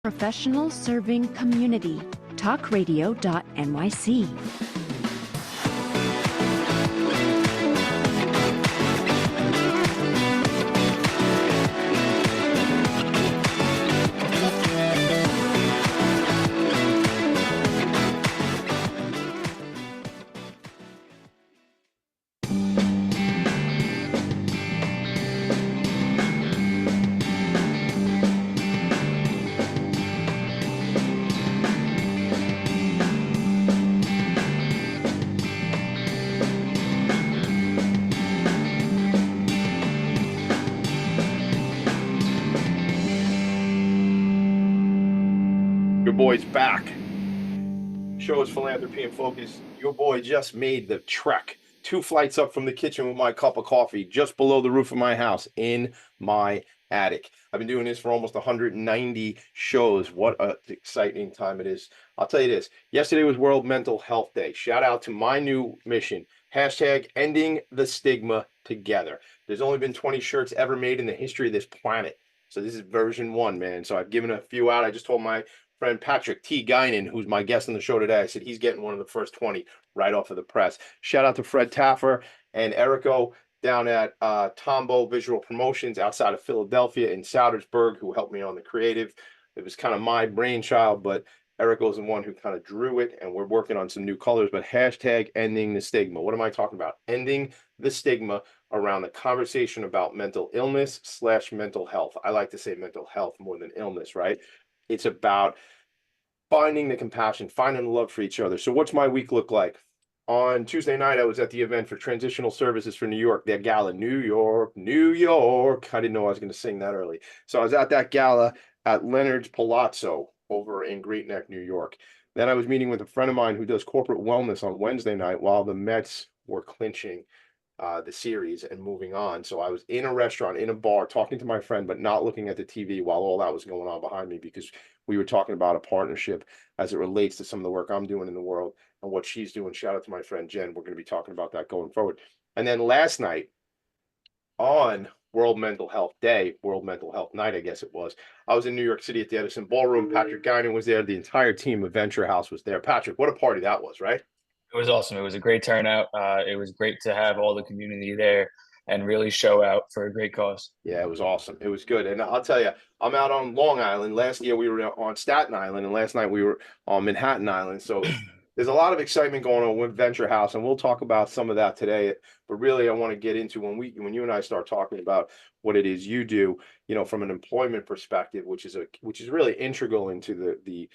Professional serving community. Talkradio.nyc. Your boy's back. Show is Philanthropy and Focus. Your boy just made the trek 2 flights up from the kitchen with my cup of coffee just below the roof of my house in my attic. I've been doing this for almost 190 shows. What an exciting time it is. I'll tell you this. Yesterday was World Mental Health Day. Shout out to my new mission. Hashtag ending the stigma together. There's only been 20 shirts ever made in the history of this planet. So this is version 1, man. So I've given a few out. I just told my friend Patrick T. Guinan, who's my guest on the show today, I said he's getting one of the first 20 right off of the press. Shout out to Fred Taffer and Erico down at Tombo Visual Promotions outside of Philadelphia in Soudersburg, who helped me on the creative. It was kind of my brainchild, but Erico's the one who kind of drew it, and we're working on some new colors. But hashtag ending the stigma. What am I talking about? Ending the stigma around the conversation about mental illness / mental health. I like to say mental health more than illness, right? It's about finding the compassion, finding the love for each other. So what's my week look like? On Tuesday night, I was at the event for Transitional Services for New York, their gala, New York, New York. I didn't know I was going to sing that early. So I was at that gala at Leonard's Palazzo over in Great Neck, New York. Then I was meeting with a friend of mine who does corporate wellness on Wednesday night while the Mets were clinching the series and moving on. So I was in a restaurant, in a bar, talking to my friend, but not looking at the TV while all that was going on behind me, because we were talking about a partnership as it relates to some of the work I'm doing in the world and what she's doing. Shout out to my friend Jen. We're going to be talking about that going forward. And then last night on World Mental Health Day, World Mental Health Night, I guess it was, I was in New York City at the Edison Ballroom. Patrick Guinan was there. The entire team of Venture House was there. Patrick, what a party that was, right? It was awesome. It was a great turnout. It was great to have all the community there and really show out for a great cause. Yeah, it was awesome. It was good. And I'll tell you, I'm out on Long Island. Last year we were on Staten Island, and last night we were on Manhattan Island. So there's a lot of excitement going on with Venture House, and we'll talk about some of that today. But really, I want to get into when you and I start talking about what it is you do, from an employment perspective, which is really integral into the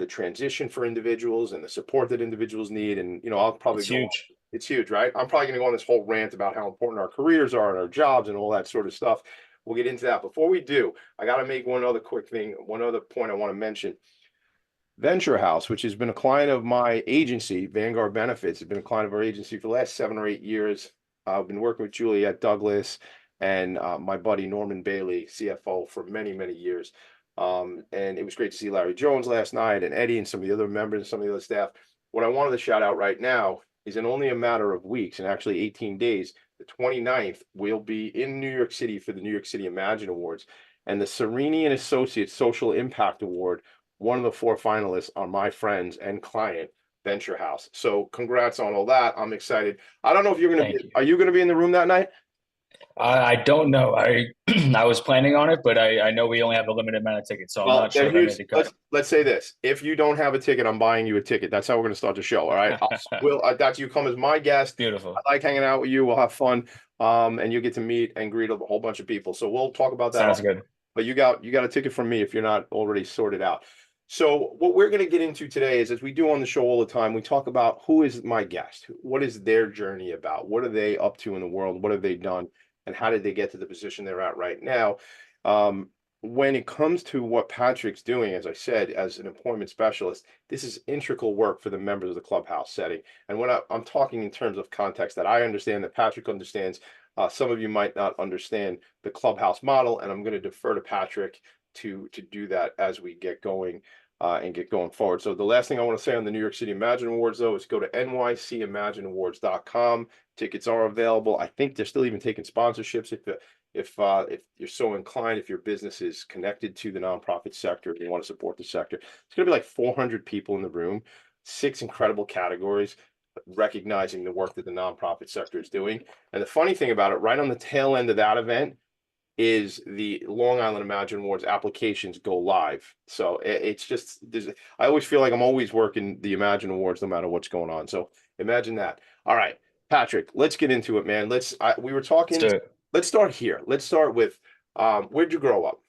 transition for individuals and the support that individuals need. And I'll probably It's go on. huge. It's huge, right? I'm probably going to go on this whole rant about how important our careers are and our jobs and all that sort of stuff. We'll get into that. Before we do, I got to make one other quick thing, one other point I want to mention. Venture House, which has been a client of my agency, Vanguard Benefits, has been a client of our agency for the last 7 or 8 years. I've been working with Juliette Douglas and my buddy Norman Bailey, CFO, for many, many years. And it was great to see Larry Jones last night, and Eddie and some of the other members and some of the other staff. What I wanted to shout out right now is, in only a matter of weeks, and actually 18 days, the 29th, we'll be in New York City for the New York City Imagine Awards. And the Serini and Associates Social Impact Award, one of the 4 finalists are my friends and client, Venture House. So congrats on all that. I'm excited. I don't know if Thank you. are you going to be in the room that night? I don't know. I I was planning on it, but I know we only have a limited amount of tickets, so I'm Well, not sure then if I made the cut. let's say this. If you don't have a ticket, I'm buying you a ticket. That's how we're going to start the show. All right. That's you come as my guest. Beautiful. I like hanging out with you. We'll have fun. And you'll get to meet and greet a whole bunch of people. So we'll talk about that. Sounds good. But you got a ticket from me if you're not already sorted out. So what we're going to get into today is, as we do on the show all the time, we talk about who is my guest, what is their journey about, what are they up to in the world, what have they done, and how did they get to the position they're at right now. When it comes to what Patrick's doing, as I said, as an employment specialist, this is integral work for the members of the clubhouse setting. And when I'm talking in terms of context that I understand, that Patrick understands, some of you might not understand the clubhouse model, and I'm going to defer to Patrick to do that as we get going and get going forward. So the last thing I want to say on the New York City Imagine Awards, though, is go to nycimagineawards.com. Tickets are available. I think they're still even taking sponsorships if you're so inclined, if your business is connected to the nonprofit sector and you want to support the sector, it's going to be like 400 people in the room, 6 incredible categories recognizing the work that the nonprofit sector is doing. And the funny thing about it, right on the tail end of that event is the Long Island Imagine Awards applications go live. So it's just I always feel like I'm always working the Imagine Awards no matter what's going on. So imagine that. All right, Patrick, let's get into it, man. We were Let's talking. do it. Let's start here. Let's start with where'd you grow up?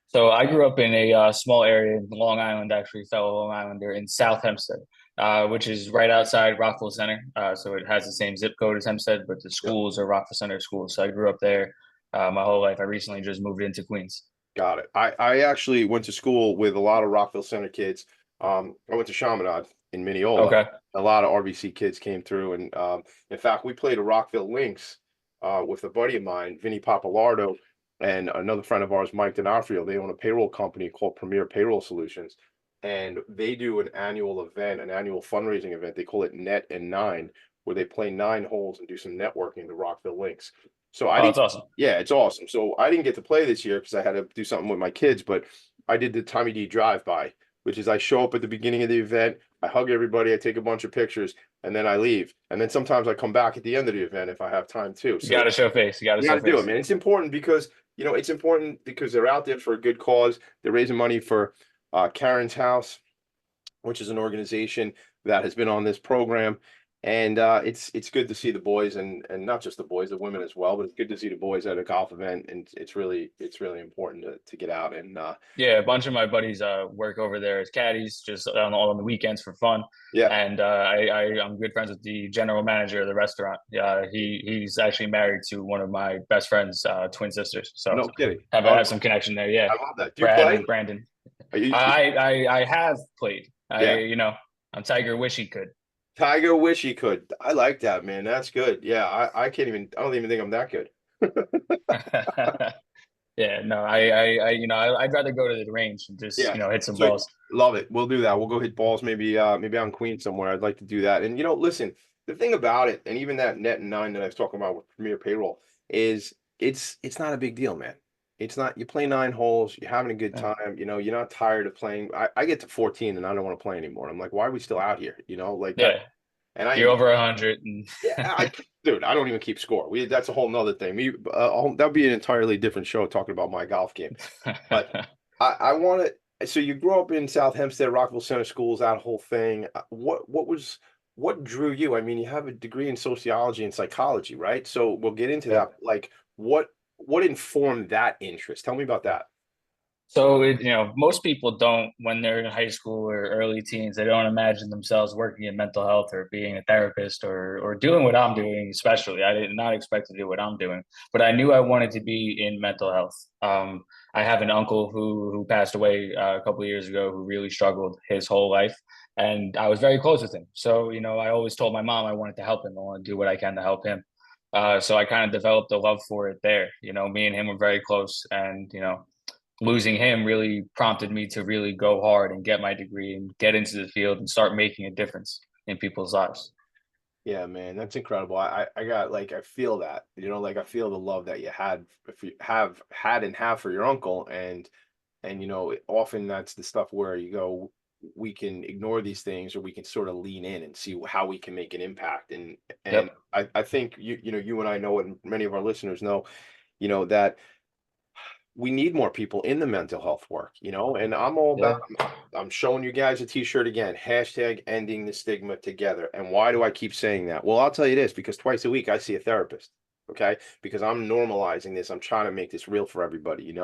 So I grew up in a small area in Long Island, actually, fellow Long Islander in South Hempstead, which is right outside Rockville Center. So it has the same zip code as Hempstead, but the Yep. schools are Rockville Center schools. So I grew up there my whole life. I recently just moved into Queens. Got it. I actually went to school with a lot of Rockville Center kids. I went to Chaminade in Mineola. Okay. A lot of RBC kids came through, and in fact, we played a Rockville Lynx with a buddy of mine, Vinny Papalardo, and another friend of ours, Mike D'Onofrio. They own a payroll company called Premier Payroll Solutions, and they do an annual event, an annual fundraising event. They call it Net and Nine, where they play 9 holes and do some networking. The Rockville Lynx. So I Oh, that's didn't. awesome. Yeah, it's awesome. So I didn't get to play this year because I had to do something with my kids, but I did the Tommy D drive-by, which is I show up at the beginning of the event, I hug everybody, I take a bunch of pictures, and then I leave. And then sometimes I come back at the end of the event if I have time too. You So got to show face. You got to you got show to do it, face. man. It's important because it's important because they're out there for a good cause. They're raising money for Karen's House, which is an organization that has been on this program. And it's good to see the boys and not just the boys, the women as well, but it's good to see the boys at a golf event. And it's really important to get out and Yeah, a bunch of my buddies work over there as caddies, just on the weekends for fun. yeah, And I'm good friends with the general manager of the restaurant. Yeah, he's actually married to one of my best friends' twin sisters. So no kidding. have some connection there. Yeah, I love that. Do you Brad play? and Brandon. Are you, I have played. yeah. I'm Tiger. Wish he could. Tiger wish he could. I like that, man. That's good. Yeah, I can't even I don't even think I'm that good. Yeah, no, I'd rather go to the range and just Yeah. hit some So balls. love it. We'll do that. We'll go hit balls maybe on Queen somewhere. I'd like to do that. And listen, the thing about it, and even that net and nine that I was talking about with Premier Payroll is it's not a big deal, man. It's not you play 9 holes, you're having a good Yeah. time, you're not tired of playing. I get to 14 and I don't want to play anymore. I'm like, why are we still out here? Like that. Yeah, And I you're enjoy. over 100 and Yeah, dude, I don't even keep score. That's a whole nother thing. That'd be an entirely different show talking about my golf game. But I want to. So you grew up in South Hempstead, Rockville Center Schools, that whole thing. What drew you? I mean, you have a degree in sociology and psychology, right? So we'll get into yeah. that. Like, what informed that interest? Tell me about that. So most people don't, when they're in high school or early teens, they don't imagine themselves working in mental health or being a therapist or doing what I'm doing. Especially, I did not expect to do what I'm doing, but I knew I wanted to be in mental health. I have an uncle who passed away a couple of years ago who really struggled his whole life, and I was very close with him. So I always told my mom I wanted to help him. I want to do what I can to help him. So I kind of developed a love for it there. Me and him were very close, and losing him really prompted me to really go hard and get my degree and get into the field and start making a difference in people's lives. Yeah, man, that's incredible. I got like I feel that, like I feel the love that you had if you have had and have for your uncle, and often that's the stuff where you go, we can ignore these things or we can sort of lean in and see how we can make an impact. And Yep. I think you and I know, and many of our listeners know, that we need more people in the mental health work, and I'm all about, Yeah. I'm showing you guys a t-shirt again, hashtag ending the stigma together. And why do I keep saying that? Well, I'll tell you this, because twice a week I see a therapist. Okay. Because I'm normalizing this. I'm trying to make this real for everybody.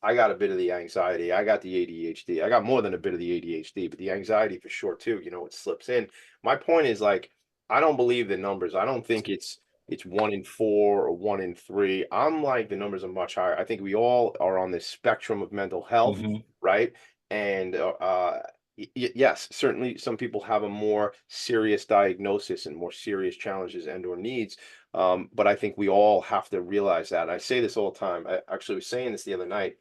I got a bit of the anxiety. I got the ADHD. I got more than a bit of the ADHD, but the anxiety for sure too, it slips in. My point is like, I don't believe the numbers. I don't think it's 1 in 4 or 1 in 3. I'm like the numbers are much higher. I think we all are on this spectrum of mental health, Hmm. right? And yes, certainly some people have a more serious diagnosis and more serious challenges and or needs. But I think we all have to realize that. I say this all the time. I actually was saying this the other night.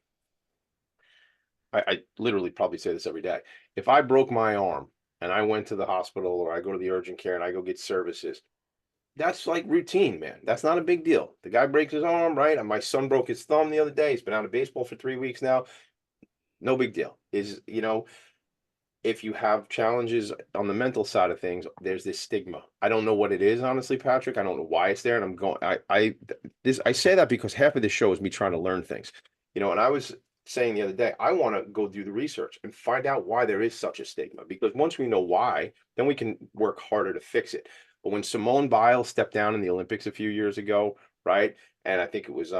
I literally probably say this every day. If I broke my arm and I went to the hospital or I go to the urgent care and I go get services, that's like routine, man. That's not a big deal. The guy breaks his arm, right? And my son broke his thumb the other day. He's been out of baseball for 3 weeks now. No big deal. Is, if you have challenges on the mental side of things, there's this stigma. I don't know what it is, honestly, Patrick. I don't know why it's there. And I'm going, I say that because half of this show is me trying to learn things, and I was saying the other day, I want to go do the research and find out why there is such a stigma. Because once we know why, then we can work harder to fix it. But when Simone Biles stepped down in the Olympics a few years ago, right? And I think it was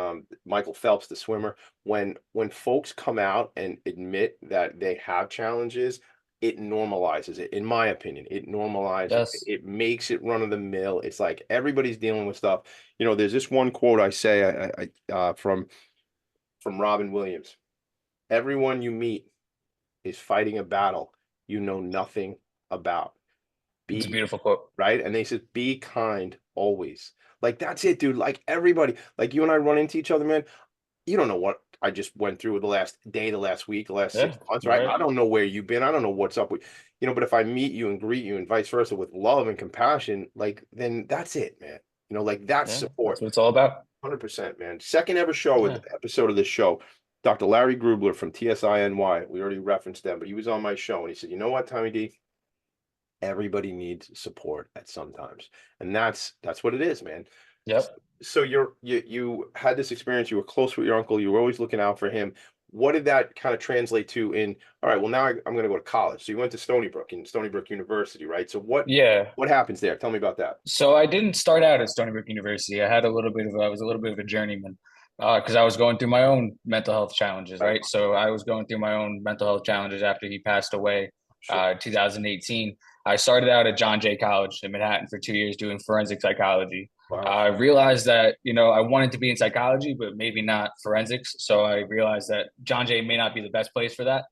Michael Phelps, the swimmer. When folks come out and admit that they have challenges, it normalizes it, in my opinion. It normalizes it. Yes. It makes it run of the mill. It's like everybody's dealing with stuff. There's this one quote I say from Robin Williams. Everyone you meet is fighting a battle you know nothing about. It's a Be beautiful quote. right. And they said, be kind always. Like, that's it, dude. Like, everybody, like, you and I run into each other, man. You don't know what I just went through the last day, the last week, the last Yeah, 6 months, right? right. I don't know where you've been. I don't know what's up with, but if I meet you and greet you and vice versa with love and compassion, like, then that's it, man. Like, that's Yeah, that's support. what it's all about. 100%, man. Second ever show with Yeah. episode of this show. Dr. Larry Grubler from TSINY. We already referenced them, but he was on my show and he said, you know what, Tommy D? Everybody needs support at sometimes. And that's what it is, man. Yep. So you had this experience, you were close with your uncle, you were always looking out for him. What did that kind of translate to in, all right, well, now I'm going to go to college. So you went to Stony Brook University, right? So what Yeah. what happens there? Tell me about that. So I didn't start out at Stony Brook University. I was a little bit of a journeyman because I was going through my own mental health challenges, Right. right? So I was going through my own mental health challenges after he passed away, Sure. 2018. I started out at John Jay College in Manhattan for 2 years doing forensic psychology. Wow. I realized that, I wanted to be in psychology, but maybe not forensics. So I realized that John Jay may not be the best place for that.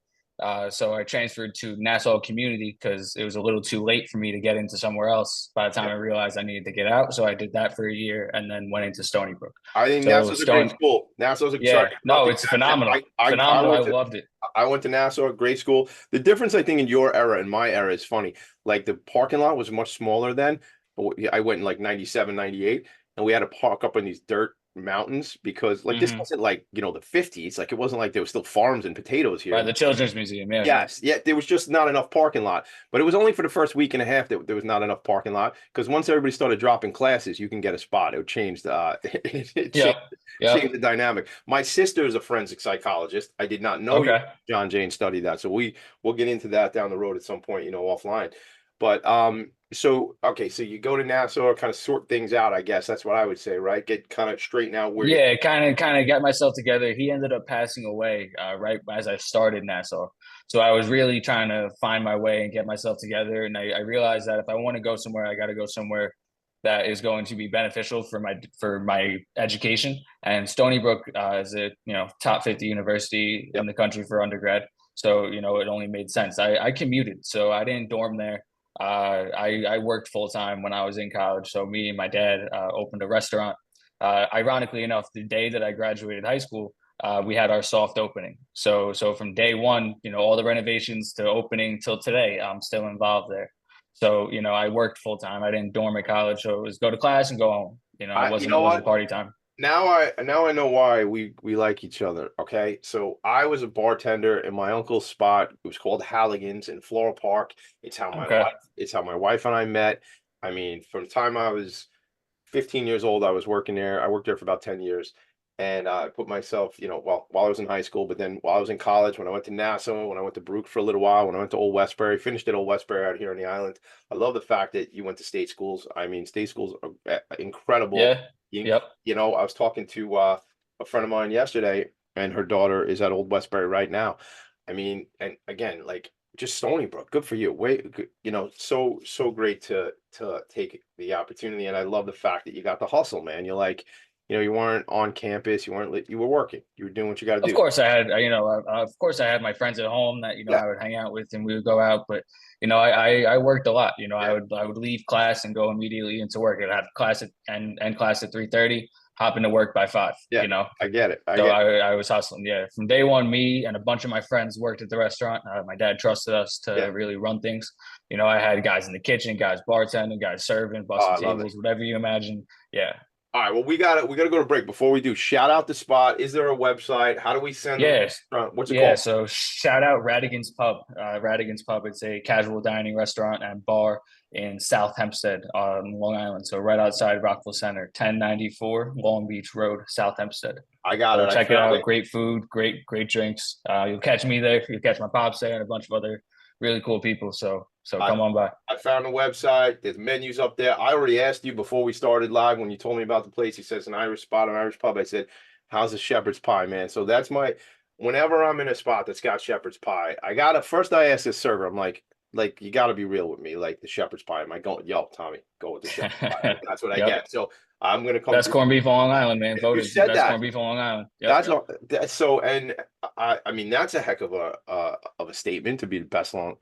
So I transferred to Nassau Community because it was a little too late for me to get into somewhere else by the time Yeah. I realized I needed to get out. So I did that for a year and then went into Stony Brook. I think So Nassau's a great Stone, school. Nassau's a sorry yeah, to interrupt no, you. it's phenomenal, I phenomenal. I went to loved it. I went to Nassau, great school. The difference, I think, in your era and my era is funny. Like, the parking lot was much smaller then. I went in like 97, 98, and we had to park up in these dirt mountains because, like, this Hmm. wasn't like, the 50s. Like, it wasn't like there was still farms and potatoes By here. the Children's Museum, yeah. Yes, yeah, there was just not enough parking lot. But it was only for the first week and a half that there was not enough parking lot, because once everybody started dropping classes, you can get a spot. It changed it Yep. changed Yep. the dynamic. My sister is a forensic psychologist. I did not know you, Okay. John Jane, studied that. So we'll get into that down the road at some point, offline. But so okay, so you go to Nassau, kind of sort things out, I guess. That's what I would say, right? Get kind of straighten out where you Yeah, kind of got myself together. He ended up passing away right as I started Nassau. So I was really trying to find my way and get myself together. And I realized that if I want to go somewhere, I got to go somewhere that is going to be beneficial for my education. And Stony Brook is a top 50 university in Yep. the country for undergrad. So it only made sense. I commuted, so I didn't dorm there. I worked full time when I was in college. So me and my dad opened a restaurant. Ironically enough, the day that I graduated high school, we had our soft opening. So from day one, all the renovations to opening till today, I'm still involved there. So I worked full time. I didn't dorm at college, so it was go to class and go home. It you wasn't know it wasn't what? party time. Now I know why we like each other. Okay, so I was a bartender in my uncle's spot. It was called Halligan's in Floral Park. Okay. It's how my wife and I met. I mean, from the time I was 15 years old, I was working there. I worked there for about 10 years. And I put myself, well, while I was in high school, but then while I was in college, when I went to Nassau, when I went to Brook for a little while, when I went to Old Westbury, finished at Old Westbury out here on the island. I love the fact that you went to state schools. I mean, state schools are incredible. Yeah. Yep. I was talking to a friend of mine yesterday, and her daughter is at Old Westbury right now. I mean, and again, like, just Stony Brook, good for you. Wait, so great to take the opportunity, and I love the fact that you got the hustle, man. You're like, you weren't on campus, you were working, you were doing what you got to Of do. course, I had of course I had my friends at home that Yeah, I would hang out with and we would go out. But I worked a lot. yeah, I would leave class and go immediately into work. I'd have class at and class at 3:30. hopping to work by 5, Yeah, you know. I get it. I So get it. I was hustling. Yeah, from day one, me and a bunch of my friends worked at the restaurant. My dad trusted us to Yeah. really run things. You know, I had guys in the kitchen, guys bartending, guys serving, Oh, busting I love it. tables, whatever you imagine. Yeah, All right. Well, we gotta go to break. Before we do, shout out the spot. Is there a website? How do we send them? yes, What's it yeah. called? So shout out Radigan's Pub. Radigan's Pub. It's a casual dining restaurant and bar in South Hempstead on Long Island. So right outside Rockville Center, 1094 Long Beach Road, South Hempstead. I got So it. I check it found out. it. Great food, great drinks. You'll catch me there. You'll catch my pops there and a bunch of other really cool people. So I come on by. I found the website. There's menus up there. I already asked you before we started live when you told me about the place. You said it's an Irish spot, an Irish pub. I said, "How's the shepherd's pie, man?" So that's my. Whenever I'm in a spot that's got shepherd's pie, I gotta first. I ask this server. I'm like you got to be real with me. Like the shepherd's pie. Am I going? Yo, Tommy, go with the shepherd's pie. That's what I Yep. get. So I'm gonna come Best through. corned beef on Long Island, man. You Voted said best that. corned beef on Long Island. Yep. That's all. That's so, and I mean that's a heck of a statement to be the best I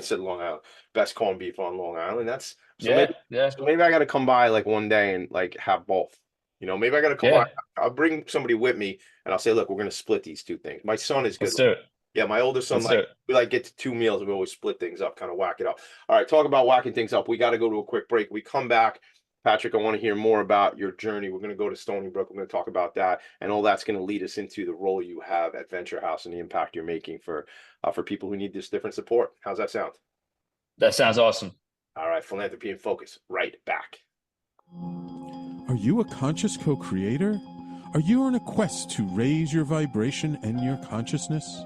said Long Island best corned beef on Long Island. That's so Yeah. maybe Yeah. so maybe I got to come by like one day and like have both. You know, maybe I got to come by. Yeah. I'll bring somebody with me and I'll say, look, we're gonna split these two things. My son is good. Let's do it. Yeah, my older son Let's do like it. we like get to 2 meals and we always split things up, kind of whack it up. All right, talk about whacking things up. We got to go to a quick break. We come back. Patrick, I want to hear more about your journey. We're going to go to Stony Brook. We're going to talk about that, and all that's going to lead us into the role you have at Venture House and the impact you're making for people who need this different support. How's that sound? That sounds awesome. All right, Philanthropy and Focus, right back. Are you a conscious co-creator? Are you on a quest to raise your vibration and your consciousness?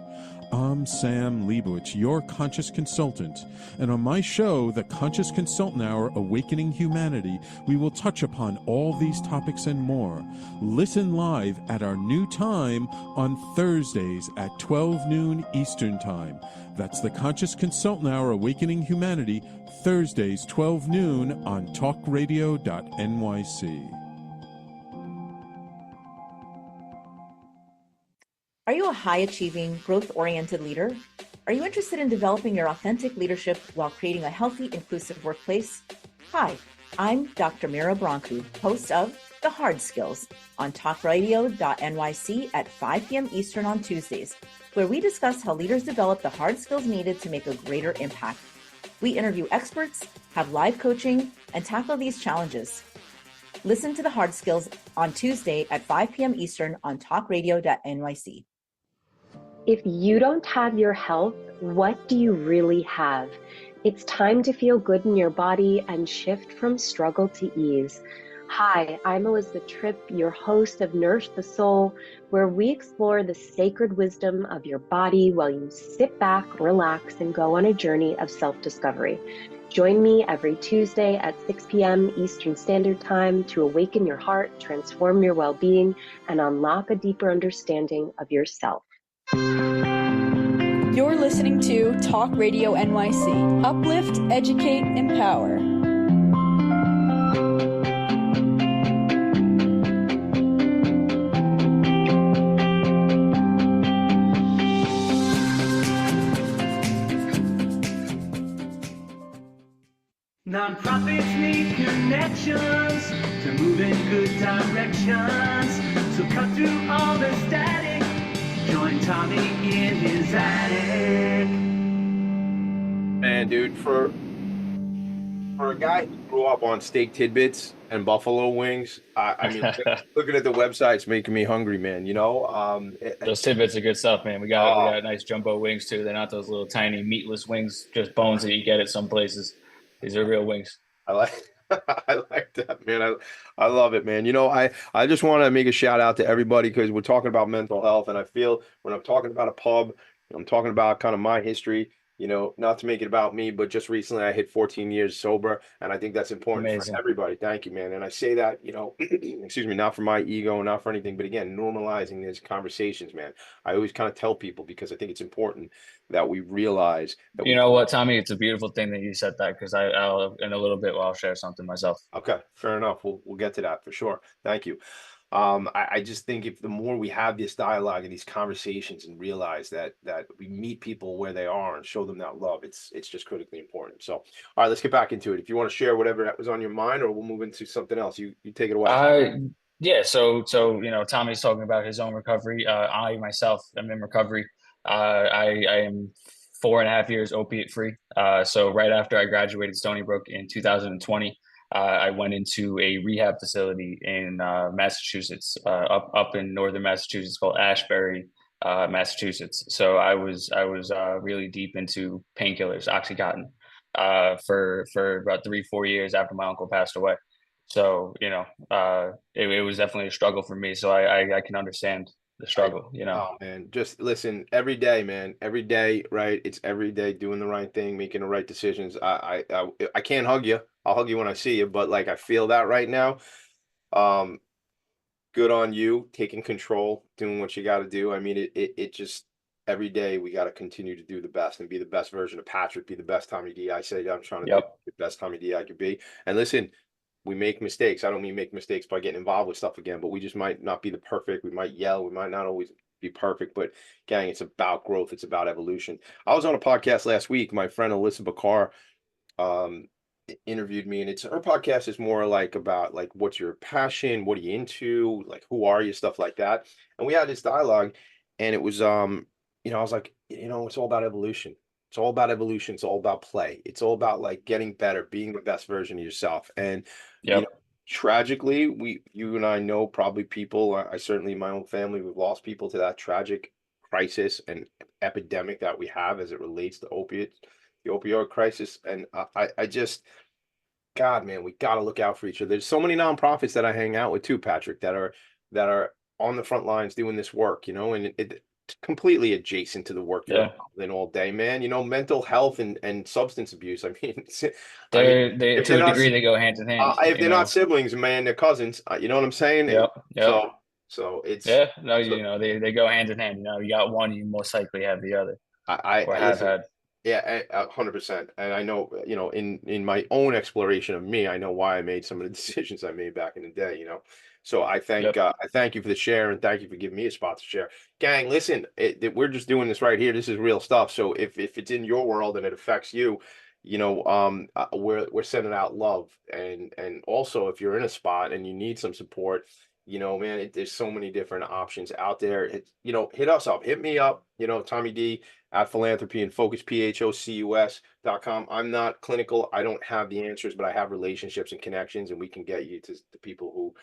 I'm Sam Leibowitz, your conscious consultant, and on my show, The Conscious Consultant Hour, Awakening Humanity, we will touch upon all these topics and more. Listen live at our new time on Thursdays at 12 noon Eastern Time. That's The Conscious Consultant Hour, Awakening Humanity, Thursdays 12 noon on talkradio.nyc. Are you a high-achieving, growth-oriented leader? Are you interested in developing your authentic leadership while creating a healthy, inclusive workplace? Hi, I'm Dr. Mira Brancu, host of The Hard Skills on talkradio.nyc at 5 p.m. Eastern on Tuesdays, where we discuss how leaders develop the hard skills needed to make a greater impact. We interview experts, have live coaching, and tackle these challenges. Listen to The Hard Skills on Tuesday at 5 p.m. Eastern on talkradio.nyc. If you don't have your health, what do you really have? It's time to feel good in your body and shift from struggle to ease. Hi, I'm Elizabeth Tripp, your host of Nourish the Soul, where we explore the sacred wisdom of your body while you sit back, relax, and go on a journey of self-discovery. Join me every Tuesday at 6 p.m. Eastern Standard Time to awaken your heart, transform your well-being, and unlock a deeper understanding of yourself. You're listening to Talk Radio NYC. Uplift, educate, empower. Nonprofits need connections to move in good directions. So cut through all the static. Join Tommy in his attic. Man, dude, for a guy who grew up on steak tidbits and buffalo wings, I mean, looking at the website, it's making me hungry, man. You know, Those tidbits are good stuff, man. We got nice jumbo wings too. They're not those little tiny meatless wings, just bones that you get at some places. These are real wings. I like I like that, man. I love it, man. You know, I just want to make a shout out to everybody because we're talking about mental health, and I feel when I'm talking about a pub, I'm talking about kind of my history. You know, not to make it about me, but just recently I hit 14 years sober, and I think that's important Amazing. for everybody. Thank you, man. And I say that, you know, excuse me, not for my ego, not for anything, but again, normalizing these conversations, man. I always kind of tell people because I think it's important that we realize that You know what, Tommy? It's a beautiful thing that you said that because I'll in a little bit I'll share something myself. Okay, fair enough. We'll get to that for sure. Thank you. I just think if the more we have this dialogue and these conversations and realize that we meet people where they are and show them that love, it's just critically important. So, all right, let's get back into it. If you want to share whatever that was on your mind, or we'll move into something else. You take it away. Yeah, Tommy's talking about his own recovery. I myself am in recovery. I am 4.5 years opiate free. So right after I graduated Stony Brook in 2020, I went into a rehab facility in Massachusetts, up in northern Massachusetts, called Ashbury, Massachusetts. So I was really deep into painkillers, OxyContin, for about 3 4 years after my uncle passed away. So, it was definitely a struggle for me. So I can understand the I struggle, Oh man, just listen every day, man. Every day, right? It's every day doing the right thing, making the right decisions. I can't hug you. I'll hug you when I see you, but like I feel that right now. Um, Good on you, taking control, doing what you got to do. I mean, it just every day we got to continue to do the best and be the best version of Patrick, be the best Tommy D. I say I'm trying to do Yep. the best Tommy D I could be. And listen, we make mistakes. I don't mean make mistakes by getting involved with stuff again, but we just might not be the perfect. We might yell. We might not always be perfect, but gang, it's about growth. It's about evolution. I was on a podcast last week. My friend Alyssa Bakar um interviewed me, and it's her podcast is more like about like what's your passion, what are you into, like who are you, stuff like that. And we had this dialogue, and it was I was like, it's all about evolution. It's all about evolution. It's all about play. It's all about like getting better, being the best version of yourself. And you know Yep. tragically, you and I know probably people, I certainly in my own family, we've lost people to that tragic crisis and epidemic that we have as it relates to opiates, the opioid crisis. And I just, God, man, we got to look out for each other. There's so many nonprofits that I hang out with too, Patrick, that are on the front lines doing this work, and it's completely adjacent to the work you're Yeah. involved in all day, man. Mental health and substance abuse. I mean, I mean, They if to they're a not degree they go hand in hand, if they're not siblings, man, they're cousins. You know what I'm saying? Yep. Yep. So it's Yeah. No, so they go hand in hand. You got one, you most likely have the other, or I have listen. had. Yeah, 100%. And I know, in my own exploration of me, I know why I made some of the decisions I made back in the day. So Yep. I thank you for the share, and thank you for giving me a spot to share. Gang, listen, we're just doing this right here. This is real stuff. So if it's in your world and it affects you, we're sending out love. And also if you're in a spot and you need some support, man, there's so many different options out there. Hit us up, hit me up, Tommy D at Philanthropy and Focus, PHOCUS.com. I'm not clinical. I don't have the answers, but I have relationships and connections, and we can get you to the people who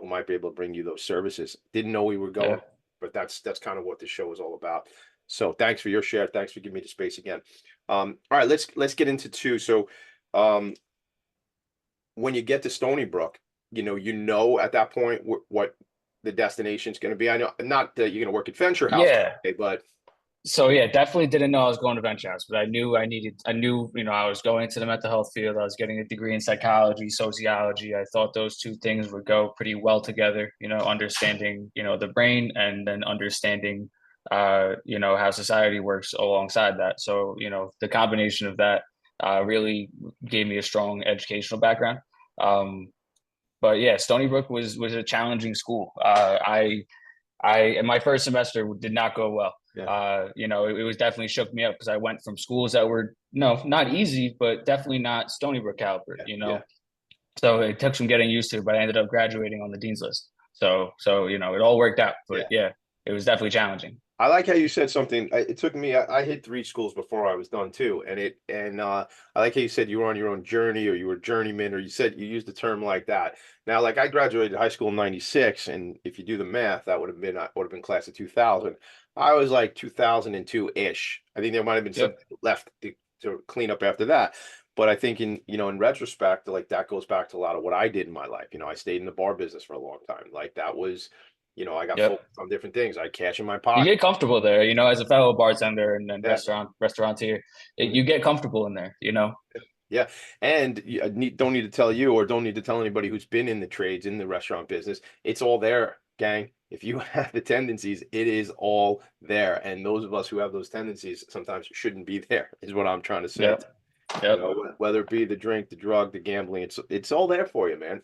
might be able to bring you those services. Didn't know we were Yeah. going, but that's kind of what the show is all about. So thanks for your share. Thanks for giving me the space again. All right, let's get into two. So um, when you get to Stony Brook, at that point what the destination is going to be. I know not that you're going to work at Venture House, Yeah. but So yeah, definitely didn't know I was going to venture house, but I knew, I was going to the mental health field. I was getting a degree in psychology, sociology. I thought those two things would go pretty well together, understanding, the brain, and then understanding, how society works alongside that. So, the combination of that, really gave me a strong educational background. Um, but yeah, Stony Brook was a challenging school. In my first semester did not go well. yeah. It was definitely shook me up because I went from schools that were no, not easy, but definitely not Stony Brook caliber, Yeah. So it took some getting used to, but I ended up graduating on the dean's list. So it all worked out. But yeah, it was definitely challenging. I like how you said something. It took me. I hit three schools before I was done too, and I like how you said you were on your own journey, or you were journeyman, or you said you used the term like that. Now, like I graduated high school in '96, and if you do the math, that would have been class of 2000. I was like 2002 ish. I think there might have been some Yep. left to clean up after that. But I think in retrospect, like that goes back to a lot of what I did in my life. I stayed in the bar business for a long time. Like that was. I got Yep. focused on different things. I had cash in my You pocket. get comfortable there, as a fellow bartender and Yeah. restaurateur, Mhm. you get comfortable in there. Yeah. And don't need to tell you, or don't need to tell anybody who's been in the trades, in the restaurant business. It's all there, gang. If you have the tendencies, it is all there. And those of us who have those tendencies sometimes shouldn't be there, is what I'm trying to say. Yep. Yep. Whether it be the drink, the drug, the gambling, it's all there for you, man.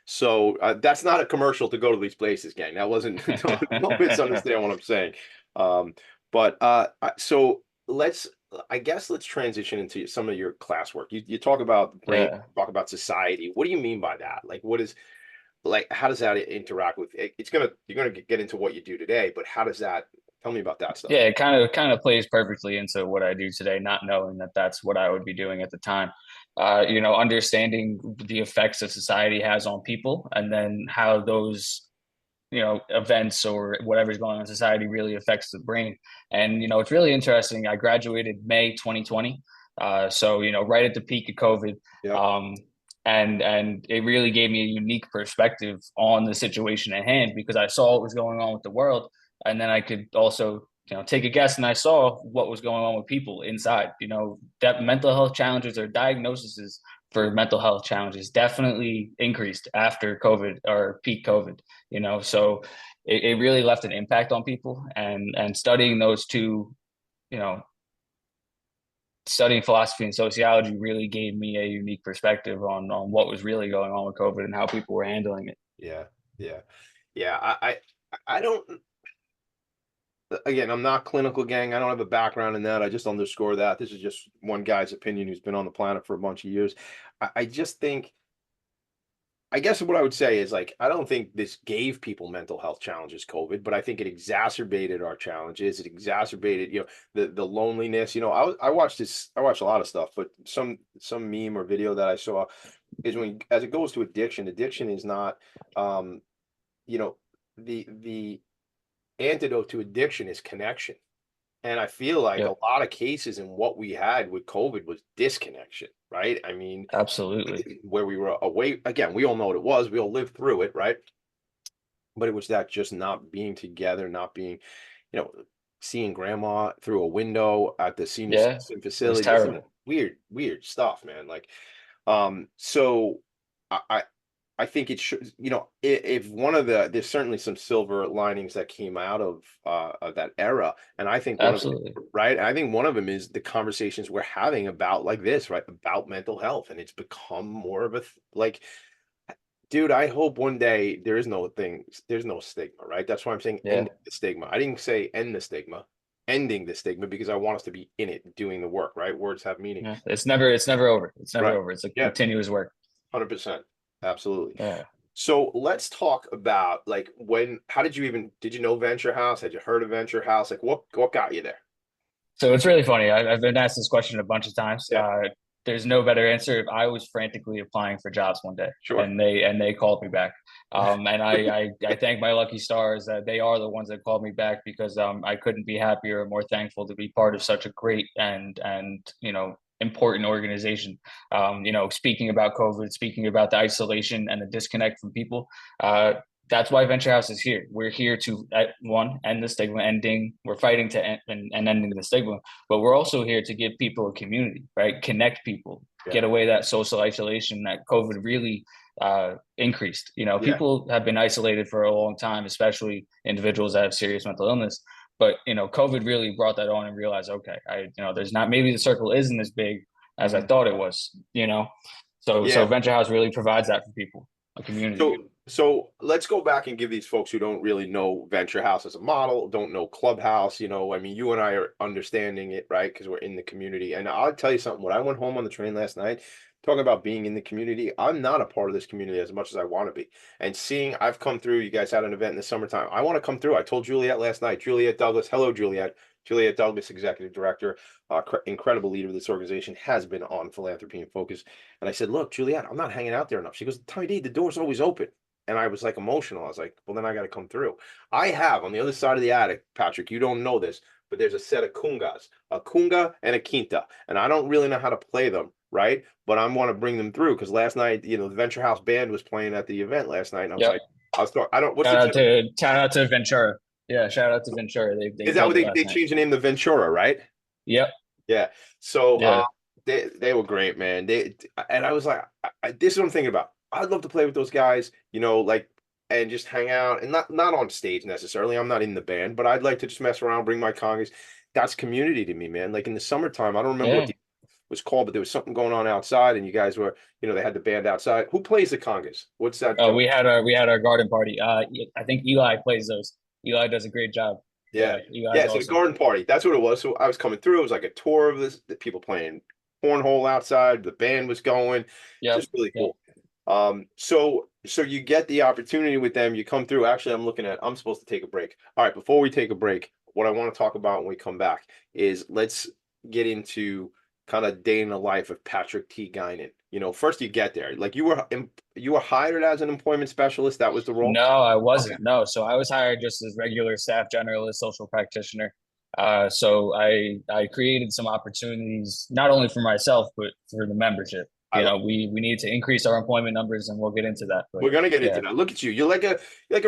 So that's not a commercial to go to these places, gang. That wasn't don't misunderstand what I'm saying. But so I guess let's transition into some of your classwork. You talk about brain, Yeah. talk about society. What do you mean by that? Like, what is like, how does that interact with it? You're gonna get into what you do today, but how does that, tell me about that stuff? Yeah, it kind of plays perfectly into what I do today, not knowing that that's what I would be doing at the time. Understanding the effects that society has on people, and then how those events or whatever's going on in society really affects the brain. And it's really interesting. I graduated May 2020, so right at the peak of COVID. Yeah. And it really gave me a unique perspective on the situation at hand, because I saw what was going on with the world, and then I could also take a guess, and I saw what was going on with people inside. That mental health challenges or diagnoses for mental health challenges definitely increased after COVID or peak COVID. So it really left an impact on people, and studying those two, studying philosophy and sociology really gave me a unique perspective on what was really going on with COVID and how people were handling it. Yeah, yeah, yeah. I don't. Again, I'm not clinical, gang. I don't have a background in that. I just underscore that. This is just one guy's opinion who's been on the planet for a bunch of years. I just think, I guess what I would say is, like, I don't think this gave people mental health challenges, COVID, but I think it exacerbated our challenges. It exacerbated, the loneliness. I watched this. I watched a lot of stuff, but some meme or video that I saw is, as it goes to addiction is not, the antidote to addiction is connection. And I feel like Yeah, a lot of cases in what we had with COVID was disconnection, right? I mean, absolutely. where we were away, again, we all know what it was. We all lived through it, right? But it was that just not being together, not being, you know, seeing grandma through a window at the senior Yeah, citizen it was facility. This is terrible. weird stuff, man. Like, so I, I I think it should, if one of there's certainly some silver linings that came out of that era. And I think one of them, Absolutely. right? I think one of them is the conversations we're having about, like this, right? About mental health. And it's become more of a, like, dude, I hope one day there's no stigma, right? That's why I'm saying Yeah. end the stigma. I didn't say end the stigma, ending the stigma, because I want us to be in it, doing the work, right? Words have meaning. Yeah. It's never over. It's never Right. over. It's a Yeah. continuous work. 100%. Absolutely. Yeah. So let's talk about, like, how did you know Venture House? Had you heard of Venture House? Like, what got you there? So it's really funny. I've been asked this question a bunch of times. Yeah, There's no better answer. If I was frantically applying for jobs one day, sure. and they called me back, and I thank my lucky stars that they are the ones that called me back, because I couldn't be happier or more thankful to be part of such a great and important organization. Speaking about COVID, speaking about the isolation and the disconnect from people. That's why Venture House is here. We're here to, end the stigma, we're fighting to end and ending the stigma, but we're also here to give people a community, right? Connect people, Yeah. get away that social isolation that COVID really increased. Yeah. People have been isolated for a long time, especially individuals that have serious mental illness. But COVID really brought that on and realized, okay, there's not, maybe the circle isn't as big as I thought it was. So Yeah. Venture House really provides that for people, a community. So let's go back and give these folks who don't really know Venture House as a model, don't know Clubhouse, I mean, you and I are understanding it, right? Because we're in the community. And I'll tell you something, when I went home on the train last night, talking about being in the community, I'm not a part of this community as much as I want to be. And I've come through, you guys had an event in the summertime. I want to come through. I told Juliet last night, Juliet Douglas, hello, Juliet. Juliet Douglas, executive director, incredible leader of this organization, has been on Philanthropy and Focus. And I said, look, Juliet, I'm not hanging out there enough. She goes, Tommy D, the door's always open. And I was like emotional. I was like, well, then I got to come through. I have on the other side of the attic, Patrick, you don't know this, but there's a set of kungas, a kunga and a quinta. And I don't really know how to play them, right? But I want to bring them through, because last night, the Venture House band was playing at the event last night. And I was like, I don't, what's shout out to Ventura. Yeah, shout out to Ventura. They is that what they changed the name to Ventura, right? Yep. Yeah. So they were great, man. And I was like, this is what I'm thinking about. I'd love to play with those guys, like, and just hang out, and not on stage necessarily. I'm not in the band, but I'd like to just mess around, bring my congas. That's community to me, man. Like in the summertime, I don't remember what it was called, but there was something going on outside, and you guys were, they had the band outside. Who plays the congas? What's that? Oh, we had our garden party. I think Eli plays those. Eli does a great job. Yeah. Eli's So the awesome. garden party, that's what it was. So I was coming through. It was like a tour of the people playing cornhole outside. The band was going. Just really cool. So so you get the opportunity with them. You come through. Actually, I'm supposed to take a break. All right, before we take a break, what I want to talk about when we come back is let's get into kind of day in the life of Patrick T. Guinan. First you get there. Like you were hired as an employment specialist. That was the role? No, I wasn't. Okay. No, so I was hired just as regular staff generalist, social practitioner. So I created some opportunities not only for myself but for the membership. We need to increase our employment numbers, and we'll get into that. But we're gonna get into that. Look at you. You're like a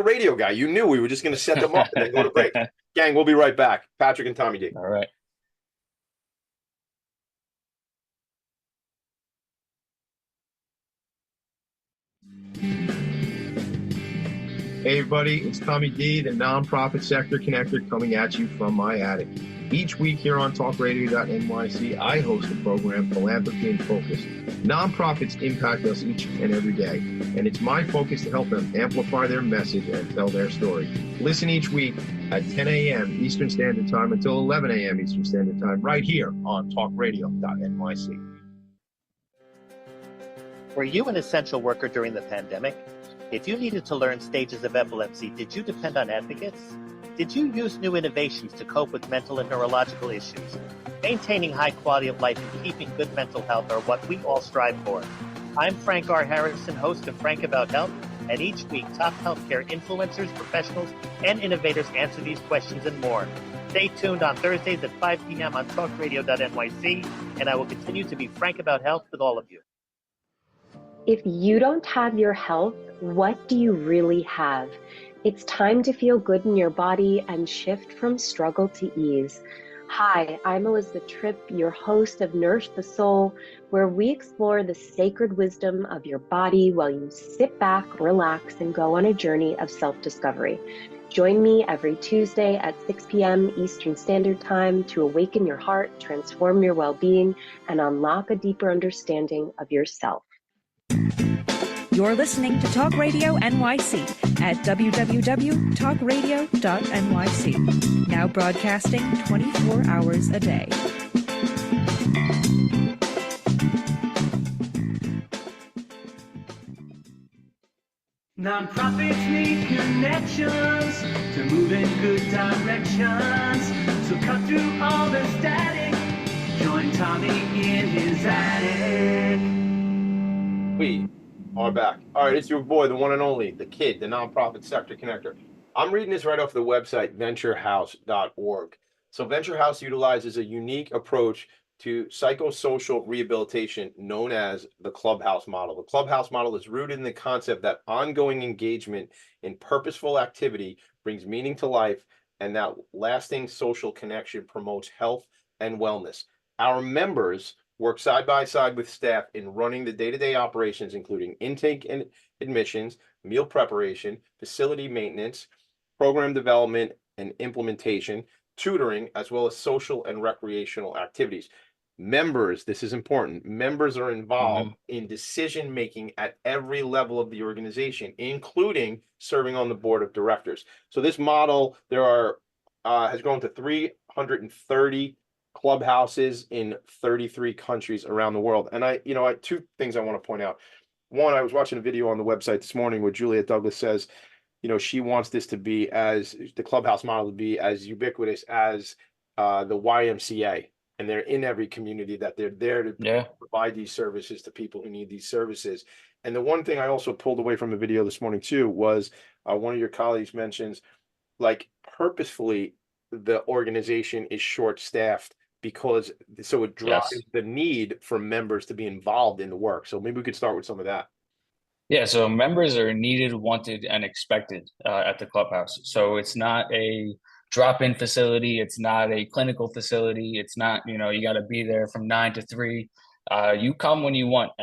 radio guy. You knew we were just gonna set them up and then go to break. Gang, we'll be right back. Patrick and Tommy D. All right. Hey everybody, it's Tommy D, the nonprofit sector connector, coming at you from my attic. Each week here on talkradio.nyc, I host the program Philanthropy and Phocus. Nonprofits impact us each and every day, and it's my focus to help them amplify their message and tell their story. Listen each week at 10 a.m. Eastern Standard Time until 11 a.m. Eastern Standard Time, right here on talkradio.nyc. Were you an essential worker during the pandemic? If you needed to learn stages of epilepsy, did you depend on advocates? Did you use new innovations to cope with mental and neurological issues? Maintaining high quality of life and keeping good mental health are what we all strive for. I'm Frank R. Harrison, host of Frank About Health, and each week top healthcare influencers, professionals, and innovators answer these questions and more. Stay tuned on Thursdays at 5 p.m. on talkradio.nyc, and I will continue to be frank about health with all of you. If you don't have your health, what do you really have? It's time to feel good in your body and shift from struggle to ease. Hi, I'm Elizabeth Tripp, your host of Nourish the Soul, where we explore the sacred wisdom of your body while you sit back, relax, and go on a journey of self-discovery. Join me every Tuesday at 6 p.m. Eastern Standard Time to awaken your heart, transform your well-being, and unlock a deeper understanding of yourself. You're listening to Talk Radio NYC at www.talkradio.nyc. Now broadcasting 24 hours a day. Nonprofits need connections to move in good directions. So cut through all the static. Join Tommy in his attic. We are back. All right, it's your boy, the one and only, the kid, the nonprofit sector connector. I'm reading this right off the website, venturehouse.org. So Venture House utilizes a unique approach to psychosocial rehabilitation known as the Clubhouse model. The Clubhouse model is rooted in the concept that ongoing engagement in purposeful activity brings meaning to life, and that lasting social connection promotes health and wellness. Our members work side by side with staff in running the day-to-day operations, including intake and admissions, meal preparation, facility maintenance, program development and implementation, tutoring, as well as social and recreational activities. Members, this is important, members are involved in decision-making at every level of the organization, including serving on the board of directors. So this model, has grown to 330 clubhouses in 33 countries around the world. And I two things I want to point out. One, I was watching a video on the website this morning where Juliet Douglas says, she wants this to be the Clubhouse model to be as ubiquitous as the YMCA. And they're in every community, that they're there to provide these services to people who need these services. And the one thing I also pulled away from the video this morning too was one of your colleagues mentions, like, purposefully the organization is short-staffed because it drives the need for members to be involved in the work. So maybe we could start with some of that. Yeah, so members are needed, wanted, and expected at the clubhouse. So it's not a drop-in facility. It's not a clinical facility. It's not, you got to be there from 9 to 3. You come when you want,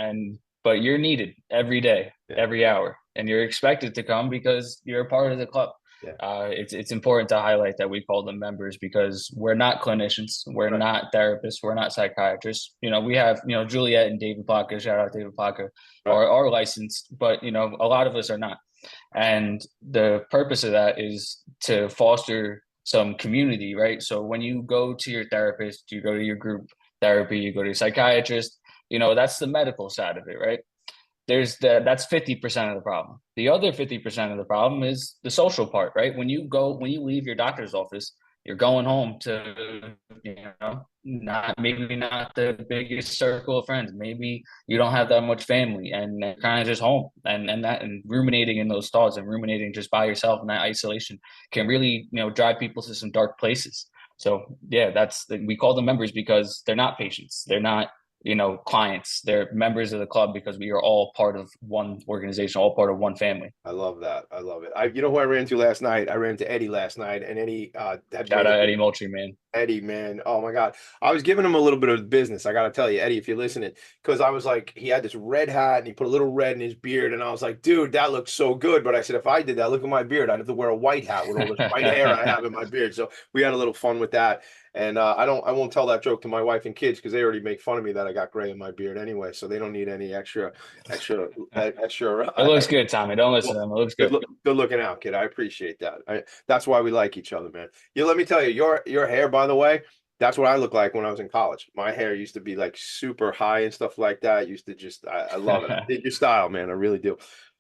but you're needed every day, every hour, and you're expected to come because you're a part of the club. It's important to highlight that we call them members because we're not clinicians, we're not therapists, we're not psychiatrists. We have, Juliet and David Plaka, shout out David Plaka, are licensed, but a lot of us are not. And the purpose of that is to foster some community, right? So when you go to your therapist, you go to your group therapy, you go to your psychiatrist, that's the medical side of it, right? that's 50% of the problem. The other 50% of the problem is the social part, right? When you leave your doctor's office, you're going home to, not the biggest circle of friends. Maybe you don't have that much family, and kind of just home, and ruminating in those thoughts and ruminating just by yourself in that isolation can really, drive people to some dark places. So yeah, we call them members because they're not patients. They're not, clients. They're members of the club because we are all part of one organization, all part of one family. I love that. I love it. You know who I ran into last night? I ran into Eddie last night, and Eddie had Shout out Eddie Moultrie, man. Eddie, man. Oh my God. I was giving him a little bit of business. I got to tell you, Eddie, if you're listening, because I was like, he had this red hat and he put a little red in his beard. And I was like, dude, that looks so good. But I said, if I did that, look at my beard. I'd have to wear a white hat with all this white hair I have in my beard. So we had a little fun with that. And I won't tell that joke to my wife and kids because they already make fun of me that I got gray in my beard anyway. So they don't need any extra. It looks good, Tommy. Don't listen to them. It looks good. Good looking out, kid. I appreciate that. That's why we like each other, man. Let me tell you, your hair, by the way, that's what I look like when I was in college. My hair used to be like super high and stuff like that. Used to just, I love it. I dig your style, man. I really do.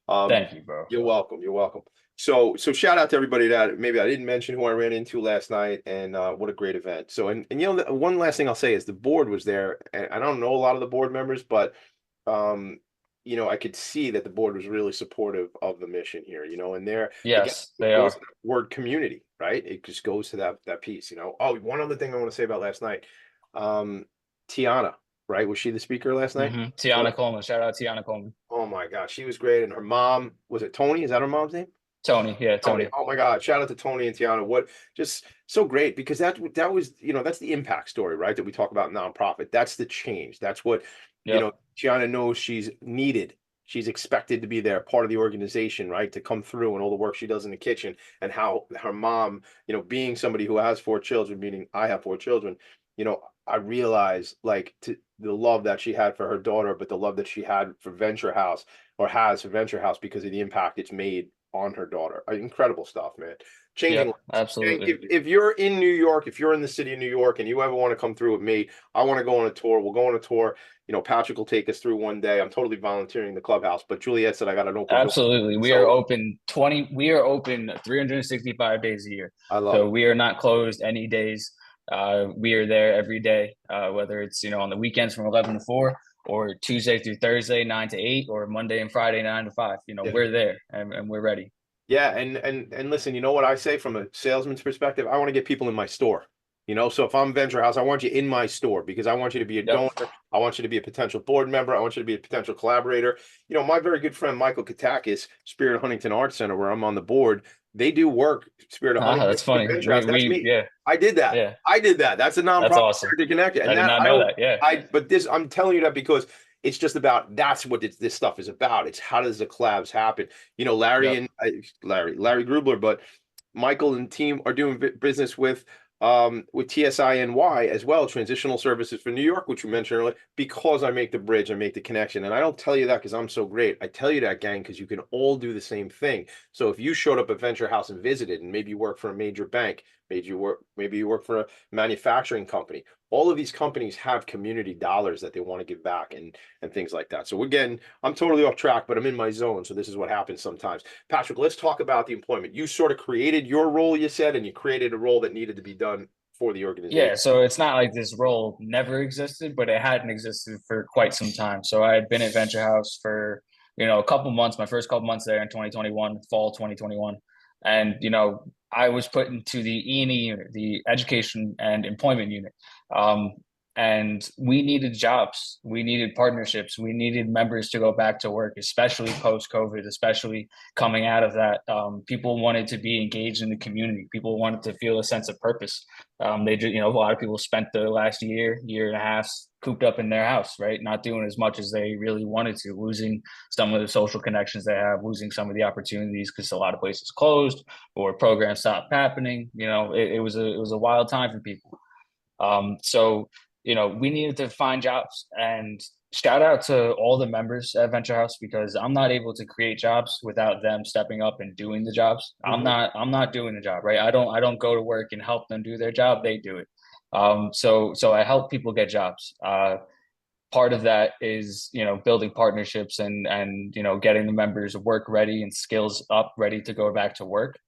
Thank you, bro. You're welcome. You're welcome. So shout out to everybody that maybe I didn't mention who I ran into last night, and what a great event. So, and one last thing I'll say is the board was there, and I don't know a lot of the board members, but I could see that the board was really supportive of the mission here, and yes, they are. Word community, right? It just goes to that piece, Oh, one other thing I want to say about last night, Tiana, right? Was she the speaker last night? Mm-hmm. Tiana Coleman. Shout out Tiana Coleman. Oh my God, she was great, and her mom, was it Tony? Is that her mom's name? Tony, yeah, Tony. Oh my God, shout out to Tony and Tiana. What just so great, because that was, that's the impact story, right? That we talk about nonprofit. That's the change. That's what, Tiana knows she's needed. She's expected to be there, part of the organization, right? To come through and all the work she does in the kitchen, and how her mom, being somebody who has 4 children, meaning I have 4 children, I realize like the love that she had for her daughter, but the love that she had for Venture House, or has for Venture House, because of the impact it's made on her daughter. Incredible stuff, man. Changing lives. Absolutely. If you're in New York, if you're in the city of New York and you ever want to come through with me, I want to go on a tour. We'll go on a tour. Patrick will take us through one day. I'm totally volunteering the clubhouse, but Juliet said I got an open Absolutely. Door. We are open 365 days a year. I love it. We are not closed any days. We are there every day, whether it's, on the weekends from 11 to 4, or Tuesday through Thursday, 9 to 8, or Monday and Friday, 9 to 5. We're there and we're ready. Yeah. And listen, you know what I say from a salesman's perspective? I want to get people in my store. So if I'm Venture House, I want you in my store because I want you to be a donor. I want you to be a potential board member. I want you to be a potential collaborator. My very good friend, Michael Katakis, Spirit of Huntington Arts Center, where I'm on the board, they do work. Spirit of Huntington. That's funny. That's me. Yeah. I did that. Yeah. I did that. That's a nonprofit. That's awesome. To connect. And I did not know that. Yeah. I'm telling you that because it's just about, that's what this stuff is about. It's how does the collabs happen? Larry Grubler, but Michael and team are doing business with TSINY as well, Transitional Services for New York, which we mentioned earlier, because I make the bridge, I make the connection. And I don't tell you that because I'm so great. I tell you that, gang, because you can all do the same thing. So if you showed up at Venture House and visited, and maybe you work for a major bank, maybe you work for a manufacturing company, all of these companies have community dollars that they want to give back and things like that. So again, I'm totally off track, but I'm in my zone. So this is what happens sometimes. Patrick, let's talk about the employment. You sort of created your role, you said, and you created a role that needed to be done for the organization. Yeah, so it's not like this role never existed, but it hadn't existed for quite some time. So I had been at Venture House for, a couple months, my first couple months there in 2021, fall 2021. And, I was put into the E&E unit, the Education and Employment unit. And we needed jobs, we needed partnerships, we needed members to go back to work, especially post-COVID, especially coming out of that. People wanted to be engaged in the community. People wanted to feel a sense of purpose. A lot of people spent the last year and a half cooped up in their house, right? Not doing as much as they really wanted to, losing some of the social connections they have, losing some of the opportunities because a lot of places closed or programs stopped happening. It was a wild time for people. So we needed to find jobs, and shout out to all the members at Venture House, because I'm not able to create jobs without them stepping up and doing the jobs. Mm-hmm. I'm not doing the job, right? I don't go to work and help them do their job. They do it. So I help people get jobs. part of that is, building partnerships and getting the members work ready and skills up ready to go back to work.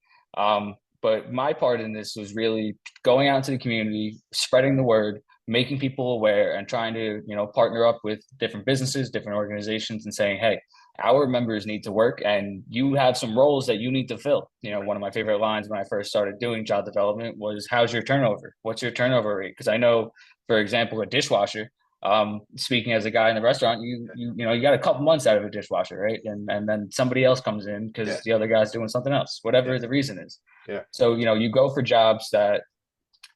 But my part in this was really going out into the community, spreading the word, making people aware, and trying to, partner up with different businesses, different organizations, and saying, hey, our members need to work and you have some roles that you need to fill. One of my favorite lines when I first started doing job development was, how's your turnover? What's your turnover rate? Because I know, for example, a dishwasher, speaking as a guy in the restaurant, you got a couple months out of a dishwasher, right? And then somebody else comes in because the other guy's doing something else, whatever the reason is. Yeah. So, you go for jobs that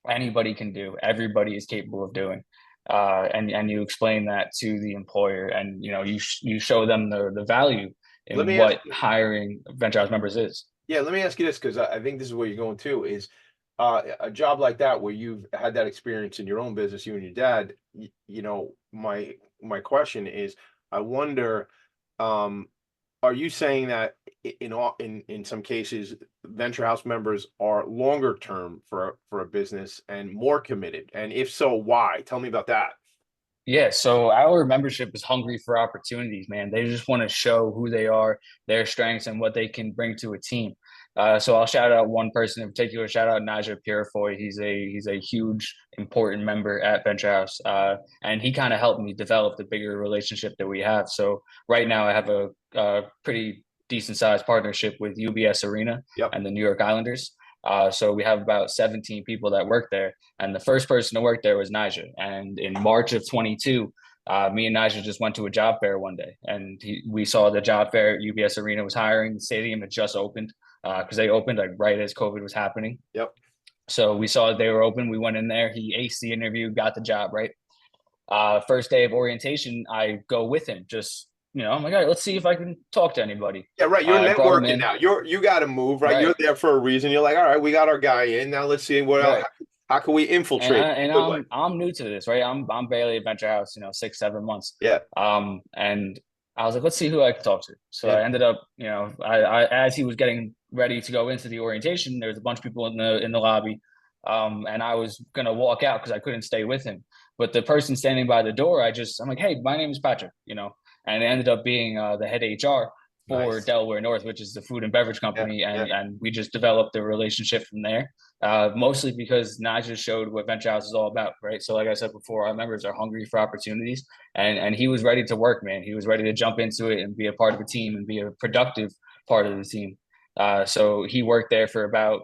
anybody can do, everybody is capable of doing. And you explain that to the employer, and you show them the value in what hiring Venture House members is. Yeah, let me ask you this, because I think this is where you're going to, is a job like that where you've had that experience in your own business, you and your dad. My question is, I wonder, are you saying that in some cases Venture House members are longer term for a business and more committed? And if so, why? Tell me about that. Yeah, so our membership is hungry for opportunities, man. They just want to show who they are, their strengths, and what they can bring to a team. So I'll shout out one person in particular. Shout out Naja Purifoy. He's a huge, important member at Venture House, and he kind of helped me develop the bigger relationship that we have. So right now, I have a pretty decent sized partnership with UBS Arena and the New York Islanders. So we have about 17 people that work there, and the first person to work there was Naja. And in March of 22, me and Naja just went to a job fair one day, and we saw the job fair at UBS Arena was hiring. The stadium had just opened because they opened like right as COVID was happening. Yep. So we saw they were open. We went in there. He aced the interview, got the job. Right. First day of orientation, I go with him. Just I'm like, all right, let's see if I can talk to anybody. Yeah, right. You're networking now. You got to move, right? You're there for a reason. You're like, all right, we got our guy in. Now let's see what else. How can we infiltrate? And I'm new to this, right? I'm barely at Venture House, 6-7 months. Yeah. And I was like, let's see who I can talk to. So I ended up, I as he was getting ready to go into the orientation, there was a bunch of people in the lobby, and I was gonna walk out because I couldn't stay with him. But the person standing by the door, I'm like, hey, my name is Patrick, and it ended up being the head HR for Delaware North, which is the food and beverage company. And we just developed a relationship from there, mostly because Naja showed what Venture House is all about, right? So like I said before, our members are hungry for opportunities, and he was ready to work, man. He was ready to jump into it and be a part of the team and be a productive part of the team. So he worked there for about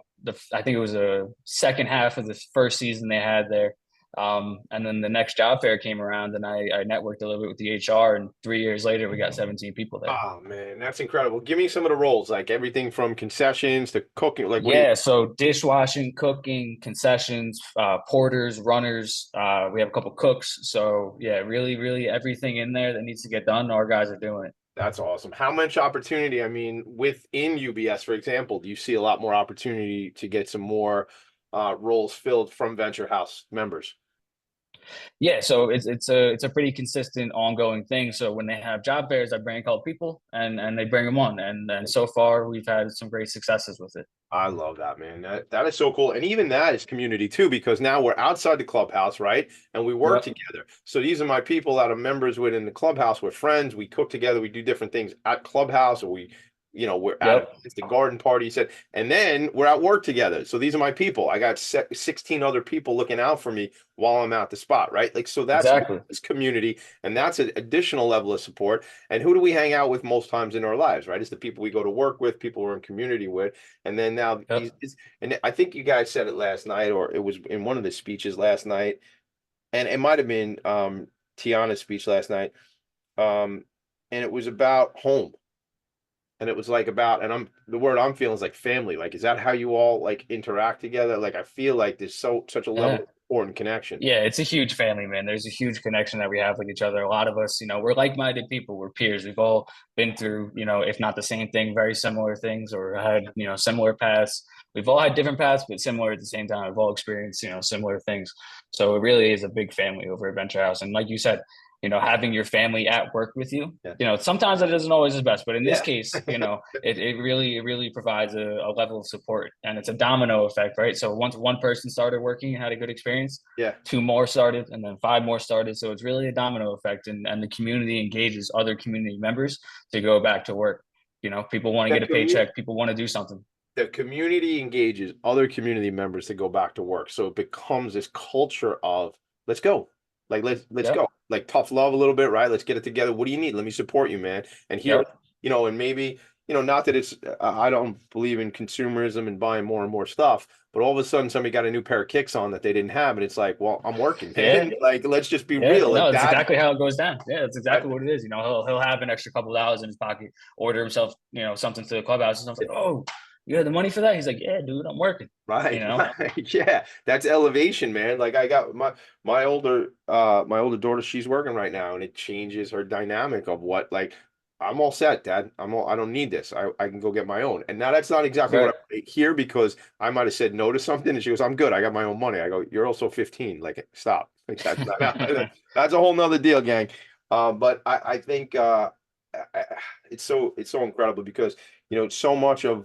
I think it was a second half of the first season they had there. And then the next job fair came around, and I networked a little bit with the HR, and 3 years later we got 17 people there. Oh man, that's incredible. Give me some of the roles, like everything from concessions to cooking. Like so dishwashing, cooking, concessions, porters, runners. We have a couple cooks. So yeah, really everything in there that needs to get done, our guys are doing it. That's awesome. How much opportunity? I mean, within UBS, for example, do you see a lot more opportunity to get some more roles filled from Venture House members? Yeah, so it's a pretty consistent ongoing thing. So when they have job fairs, I bring a couple people and they bring them on, and so far we've had some great successes with it. I love that, man. That is so cool. And even that is community too, because now we're outside the clubhouse, right? And we work together. So these are my people that are members within the clubhouse. We're friends. We cook together. We do different things at clubhouse, or we're at the garden party, he said, and then we're at work together. So these are my people. I got 16 other people looking out for me while I'm at the spot, right? Like, so that's this community, and that's an additional level of support. And who do we hang out with most times in our lives, right? It's the people we go to work with, people we're in community with. And then now, and I think you guys said it last night, or it was in one of the speeches last night, and it might have been Tiana's speech last night, and it was about home. And it was like and the word I'm feeling is like family. Like, is that how you all like interact together? Like, I feel like there's such a level of important connection. Yeah, it's a huge family, man. There's a huge connection that we have with each other. A lot of us, we're like-minded people. We're peers. We've all been through, if not the same thing, very similar things, or had, similar paths. We've all had different paths, but similar at the same time. We've all experienced, similar things. So it really is a big family over at Venture House. And like you said, having your family at work with you. Yeah. Sometimes that isn't always the best, but in this Yeah. case, it really provides a level of support, and it's a domino effect, right? So once one person started working and had a good experience, Yeah. 2 more started, and then 5 more started. So it's really a domino effect, and the community engages other community members to go back to work. People want to get a paycheck. People want to do something. The community engages other community members to go back to work. So it becomes this culture of let's go. Like let's go. Like tough love a little bit, right? Let's get it together. What do you need? Let me support you, man. And here, and maybe, not that it's I don't believe in consumerism and buying more and more stuff, but all of a sudden somebody got a new pair of kicks on that they didn't have, and it's like, well, I'm working, man. Like let's just be real. No, like that's exactly how it goes down. Yeah, that's exactly what it is. He'll have an extra couple of dollars in his pocket, order himself, something to the clubhouse, and something like, oh, you had the money for that? He's like, yeah, dude, I'm working. Right. Right. Yeah. That's elevation, man. Like I got my older daughter, she's working right now, and it changes her dynamic of what, like, I'm all set, Dad. I don't need this. I can go get my own. And now that's not exactly what I hear, because I might have said no to something and she goes, I'm good. I got my own money. I go, you're also 15. Like, stop. Like, that's not, that's a whole nother deal, gang. But I think it's so incredible because, so much of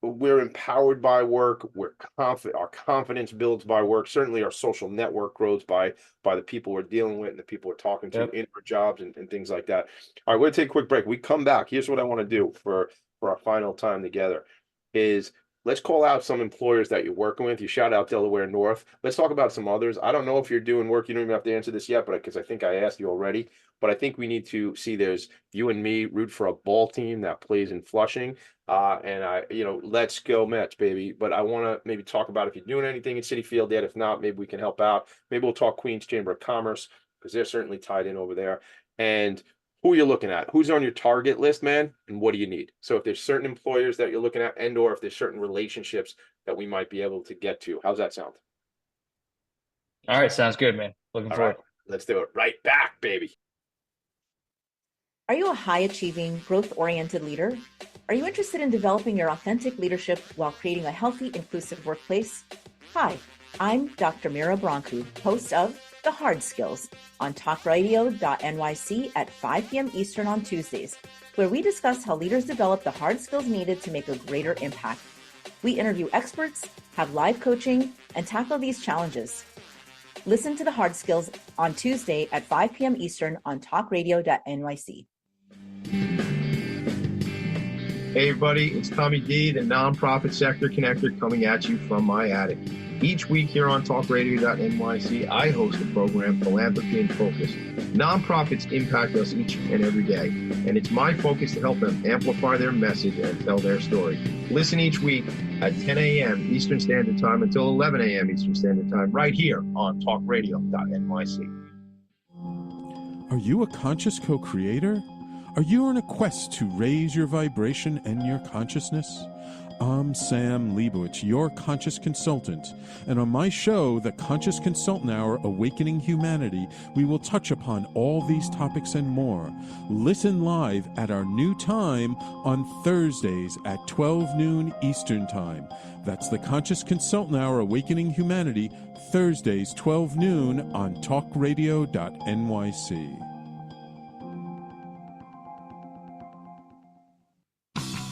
we're empowered by work. We're confident. Our confidence builds by work. Certainly our social network grows by the people we're dealing with and the people we're talking to in our jobs and things like that. All right, we're gonna take a quick break. We come back. Here's what I want to do for our final time together is let's call out some employers that you're working with. You shout out Delaware North. Let's talk about some others. I don't know if you're doing work. You don't even have to answer this yet, but because I think I asked you already. But I think we need to see there's you and me root for a ball team that plays in Flushing. And let's go Mets, baby. But I want to maybe talk about if you're doing anything in City Field yet. If not, maybe we can help out. Maybe we'll talk Queens Chamber of Commerce because they're certainly tied in over there. And who you're looking at, who's on your target list, man, and what do you need? So if there's certain employers that you're looking at, and or if there's certain relationships that we might be able to get to, how's that sound? All right, sounds good, man. Looking forward. Right, let's do it. Right back, baby. Are you a high-achieving, growth-oriented leader? Are you interested in developing your authentic leadership while creating a healthy, inclusive workplace? Hi, I'm Dr. Mira Broncu, host of The Hard Skills on talkradio.nyc at 5 p.m. Eastern on Tuesdays, where we discuss how leaders develop the hard skills needed to make a greater impact. We interview experts, have live coaching, and tackle these challenges. Listen to The Hard Skills on Tuesday at 5 p.m. Eastern on talkradio.nyc. Hey everybody, it's Tommy D, the nonprofit sector connector, coming at you from my attic. Each week here on talkradio.nyc, I host the program Philanthropy and Phocus. Nonprofits impact us each and every day, and it's my focus to help them amplify their message and tell their story. Listen each week at 10 a.m. Eastern Standard Time until 11 a.m. Eastern Standard Time, right here on talkradio.nyc. Are you a conscious co-creator? Are you on a quest to raise your vibration and your consciousness? I'm Sam Leibowitz, your conscious consultant, and on my show, The Conscious Consultant Hour, Awakening Humanity, we will touch upon all these topics and more. Listen live at our new time on Thursdays at 12 noon Eastern Time. That's The Conscious Consultant Hour, Awakening Humanity, Thursdays, 12 noon on talkradio.nyc.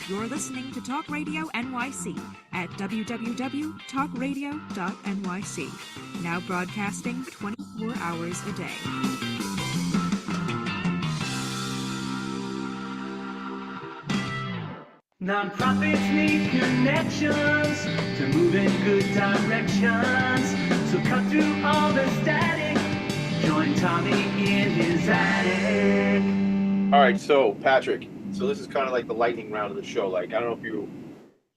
You're listening to Talk Radio NYC at www.talkradio.nyc. Now broadcasting 24 hours a day. Nonprofits need connections to move in good directions. So cut through all the static. Join Tommy in his attic. All right, so Patrick. So this is kind of like the lightning round of the show. Like, I don't know if you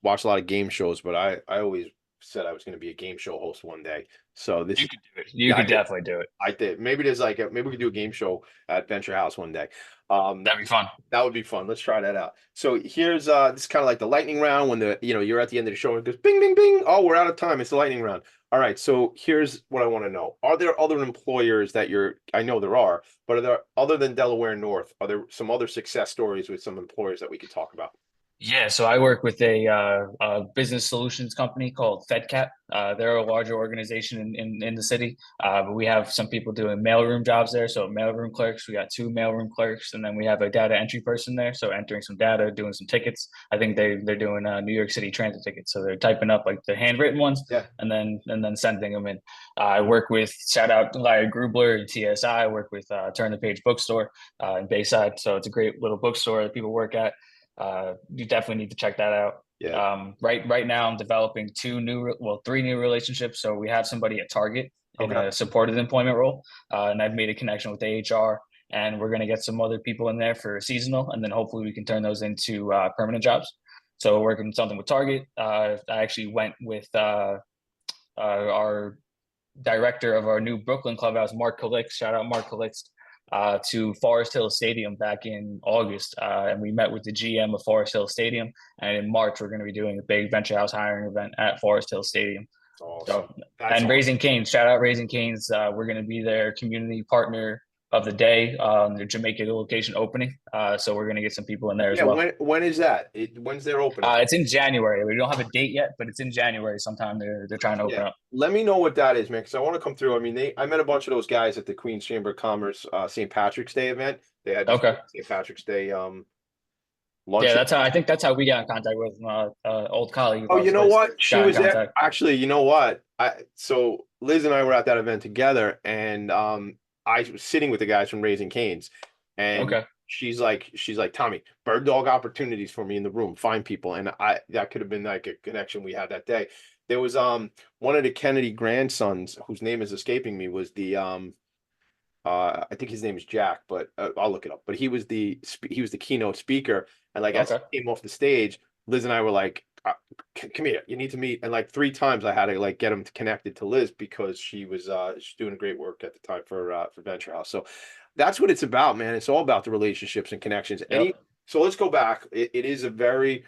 watch a lot of game shows, but I always said I was going to be a game show host one day. So this you could do it. You could definitely do it. I did. Maybe there's maybe we could do a game show at Venture House one day. That'd be fun. That would be fun. Let's try that out. So here's this is kind of like the lightning round when you're at the end of the show and it goes bing, bing, bing. Oh, we're out of time. It's the lightning round. All right. So here's what I want to know. Are there other employers that I know there are, but are there, other than Delaware North, are there some other success stories with some employers that we could talk about? Yeah, so I work with a business solutions company called FedCap. They're a larger organization in the city, but we have some people doing mailroom jobs there. So mailroom clerks, we got two mailroom clerks, and then we have a data entry person there. So entering some data, doing some tickets. I think they're doing New York City transit tickets. So they're typing up like the handwritten ones, Yeah. and then sending them in. I work with shout out Larry Grubler and TSI. I work with Turn the Page Bookstore in Bayside. So it's a great little bookstore that people work at. You definitely need to check that out. Yeah. Right now I'm developing three new relationships. So we have somebody at Target in Okay. a supported employment role, and I've made a connection with the HR, and we're going to get some other people in there for seasonal, and then hopefully we can turn those into permanent jobs. So working something with Target. I actually went with our director of our new Brooklyn clubhouse, Mark Calix. Shout out Mark Calix. To Forest Hill Stadium back in August, and we met with the GM of Forest Hill Stadium. And in March, we're going to be doing a big venture house hiring event at Forest Hill Stadium. Awesome. And Raising Cane's, shout out Raising Cane's. We're going to be their community partner of the day, their Jamaica location opening. So we're going to get some people in there as well. When is that? When's their opening? It's in January. We don't have a date yet, but it's in January sometime. They're trying to open up. Let me know what that is, man, because I want to come through. I mean, I met a bunch of those guys at the Queen's Chamber of Commerce St. Patrick's Day event. They had St. Patrick's Day lunch. Yeah, I think that's how we got in contact with old colleague. Oh, you know what? She was there. Actually, you know what? So Liz and I were at that event together, and I was sitting with the guys from Raising Cane's, and she's like, Tommy, bird dog opportunities for me in the room, find people, and that could have been like a connection we had that day. There was one of the Kennedy grandsons whose name is escaping me was the I think his name is Jack, but I'll look it up. But he was the keynote speaker, and like as he came off the stage, Liz and I were like, come here, you need to meet. And like 3 times I had to like get him connected to Liz because she's doing great work at the time for Venture House. So that's what it's about, man. It's all about the relationships and connections. So let's go back. It is a very,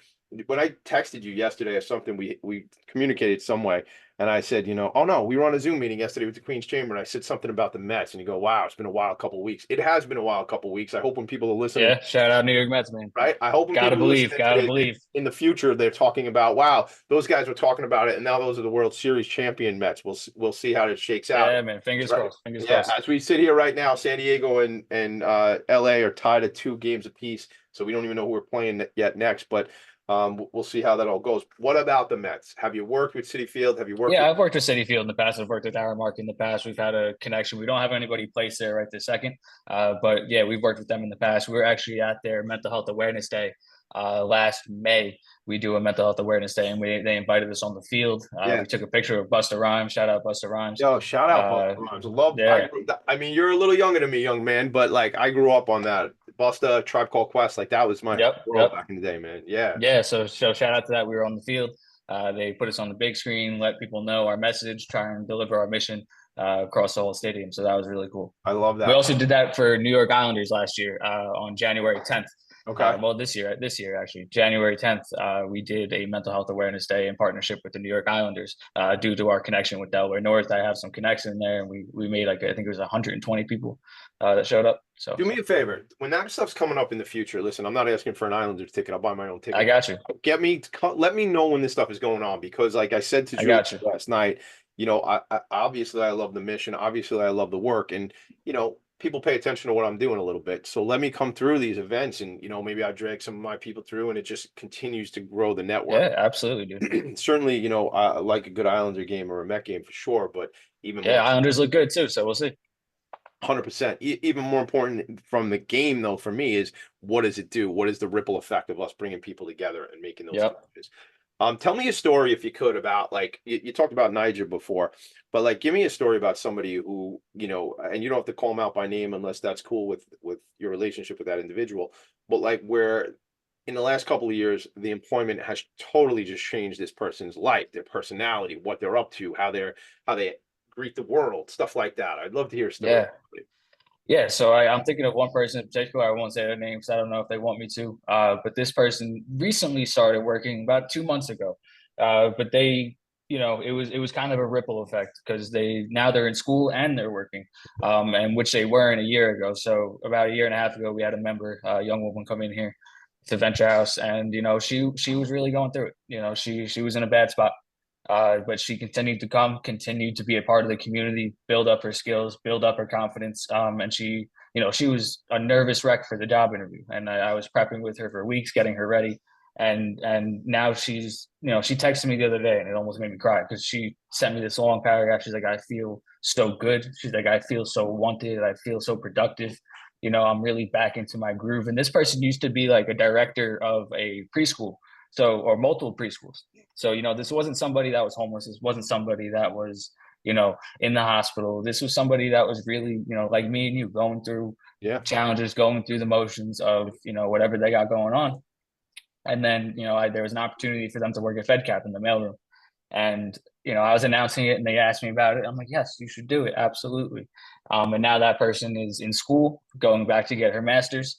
when I texted you yesterday or something, we communicated some way, and I said, oh no, we were on a Zoom meeting yesterday with the Queen's Chamber, and I said something about the Mets, and you go, wow, it's been a wild couple of weeks. It has been a wild couple of weeks. I hope when people are listening, yeah, shout out New York Mets, man. Right? I hope when gotta people believe in the future they're talking about, wow, those guys were talking about it, and now those are the World Series champion Mets. We'll see how it shakes out. Yeah, man. Fingers crossed. Fingers crossed. As we sit here right now, San Diego and LA are tied at 2 games apiece, so we don't even know who we're playing yet next, but. We'll see how that all goes. What about the Mets? Have you worked with Citi Field? Have you worked? Yeah, I've worked with Citi Field in the past. I've worked with Aramark in the past. We've had a connection. We don't have anybody placed there right this second, but yeah, we've worked with them in the past. We were actually at their Mental Health Awareness Day last May. We do a Mental Health Awareness Day, and they invited us on the field. We took a picture of Busta Rhymes. Shout out Busta Rhymes. Yo, shout out Busta Rhymes. I mean, you're a little younger than me, young man, but like I grew up on that. Busta, Tribe Called Quest, like that was my world back in the day, man. Yeah. So shout out to that. We were on the field. They put us on the big screen, let people know our message, try and deliver our mission across the whole stadium. So that was really cool. I love that. We also did that for New York Islanders last year on January 10th. Okay. Well, this year actually, January 10th, we did a Mental Health Awareness Day in partnership with the New York Islanders. Due to our connection with Delaware North, I have some connection there, and we made like I think it was 120 people that showed up. So do me a favor, when that stuff's coming up in the future. Listen, I'm not asking for an Islanders ticket. I'll buy my own ticket. I got you. Let me know when this stuff is going on, because like I said to Drew last night, I obviously I love the mission. Obviously I love the work, and people pay attention to what I'm doing a little bit. So let me come through these events, and maybe I drag some of my people through, and it just continues to grow the network. Yeah, absolutely, dude. Certainly, I like a good Islander game or a Met game for sure, but even more Islanders look good too, so we'll see. 100%. Even more important from the game, though, for me is what does it do? What is the ripple effect of us bringing people together and making those changes? Tell me a story, if you could, about like you talked about Niger before, but like give me a story about somebody who, and you don't have to call them out by name unless that's cool with your relationship with that individual, but like where in the last couple of years, the employment has totally just changed this person's life, their personality, what they're up to, how they greet the world, stuff like that. I'd love to hear a story. Yeah, so I'm thinking of one person in particular. I won't say their name because I don't know if they want me to. But this person recently started working about 2 months ago. But they, it was kind of a ripple effect because now they're in school and they're working, and which they weren't a year ago. So about a year and a half ago, we had a member, a young woman, come in here Venture House, and she was really going through it. She was in a bad spot, but she continued to continued to be a part of the community, build up her skills, build up her confidence, and she was a nervous wreck for the job interview, and I was prepping with her for weeks, getting her ready. And now she's, she texted me the other day and it almost made me cry because she sent me this long paragraph. She's like, I feel so good. She's like, I feel so wanted. I feel so productive. I'm really back into my groove. And this person used to be like a director of a preschool, or multiple preschools. So, this wasn't somebody that was homeless. This wasn't somebody that was, in the hospital. This was somebody that was really, like me and you, going through challenges, going through the motions of, whatever they got going on. And then, there was an opportunity for them to work at FedCap in the mailroom. And, I was announcing it and they asked me about it. I'm like, yes, you should do it. Absolutely. And now that person is in school, going back to get her master's.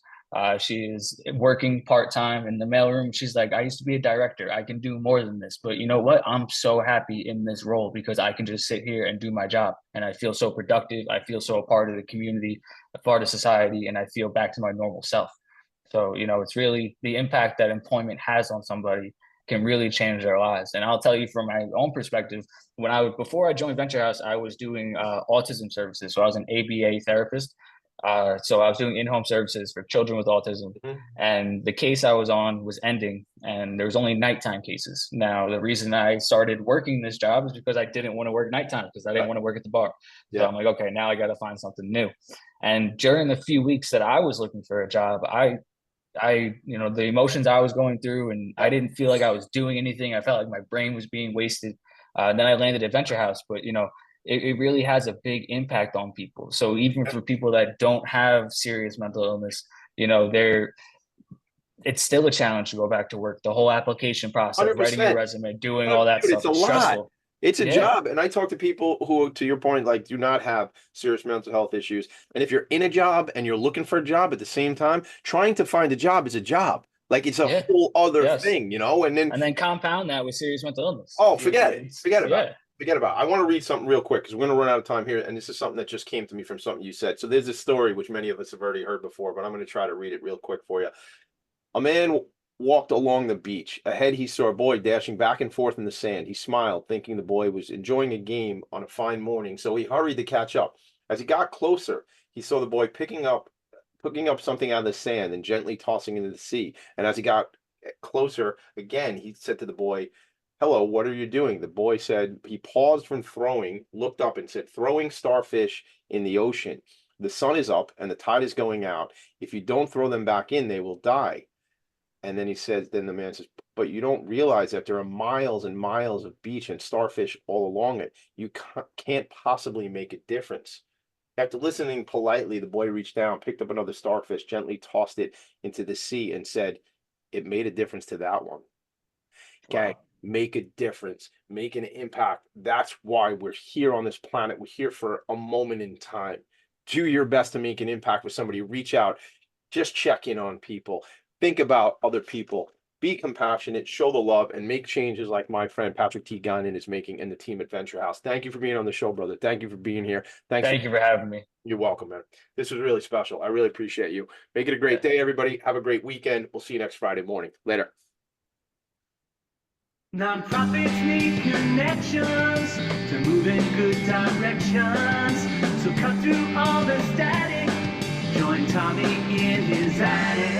She is working part-time in the mailroom. She's like, I used to be a director. I can do more than this. But you know what? I'm so happy in this role because I can just sit here and do my job. And I feel so productive. I feel so a part of the community, a part of society, and I feel back to my normal self. So, it's really the impact that employment has on somebody can really change their lives. And I'll tell you from my own perspective, before I joined Venture House, I was doing autism services. So I was an ABA therapist. So I was doing in-home services for children with autism. And the case I was on was ending and there was only nighttime cases. Now, the reason I started working this job is because I didn't want to work nighttime because I didn't want to work at the bar. So I'm like, okay, now I got to find something new. And during the few weeks that I was looking for a job, the emotions I was going through, and I didn't feel like I was doing anything. I felt like my brain was being wasted. Then I landed at Venture House, but it really has a big impact on people. So even for people that don't have serious mental illness, it's still a challenge to go back to work. The whole application process, 100%. Writing your resume, doing all that stuff. It's a lot. Stressful. It's a job. And I talk to people who, to your point, like do not have serious mental health issues. And if you're in a job and you're looking for a job at the same time, trying to find a job is a job. Like it's a whole other thing, and then compound that with serious mental illness. Oh, forget it. Forget about it. I want to read something real quick because we're going to run out of time here. And this is something that just came to me from something you said. So there's a story which many of us have already heard before, but I'm going to try to read it real quick for you. A man walked along the beach. Ahead, he saw a boy dashing back and forth in the sand. He smiled, thinking the boy was enjoying a game on a fine morning, so he hurried to catch up. As he got closer, he saw the boy picking up something out of the sand and gently tossing into the sea. And as he got closer again, he said to the boy, "Hello, what are you doing?" The boy said, he paused from throwing, looked up and said, "Throwing starfish in the ocean. The sun is up and the tide is going out. If you don't throw them back in, they will die." And then then the man says, "But you don't realize that there are miles and miles of beach and starfish all along it. You can't possibly make a difference." After listening politely, the boy reached down, picked up another starfish, gently tossed it into the sea and said, "It made a difference to that one." Okay, make a difference, make an impact. That's why we're here on this planet. We're here for a moment in time. Do your best to make an impact with somebody. Reach out, just check in on people. Think about other people, be compassionate, show the love, and make changes like my friend Patrick T. Guinan is making and the team at Venture House. Thank you for being on the show, brother. Thank you for being here. Thank you for having me. You're welcome, man. This was really special. I really appreciate you. Make it a great day, everybody. Have a great weekend. We'll see you next Friday morning. Later. Nonprofits need connections to move in good directions. So cut through all the static. Join Tommy in his attic.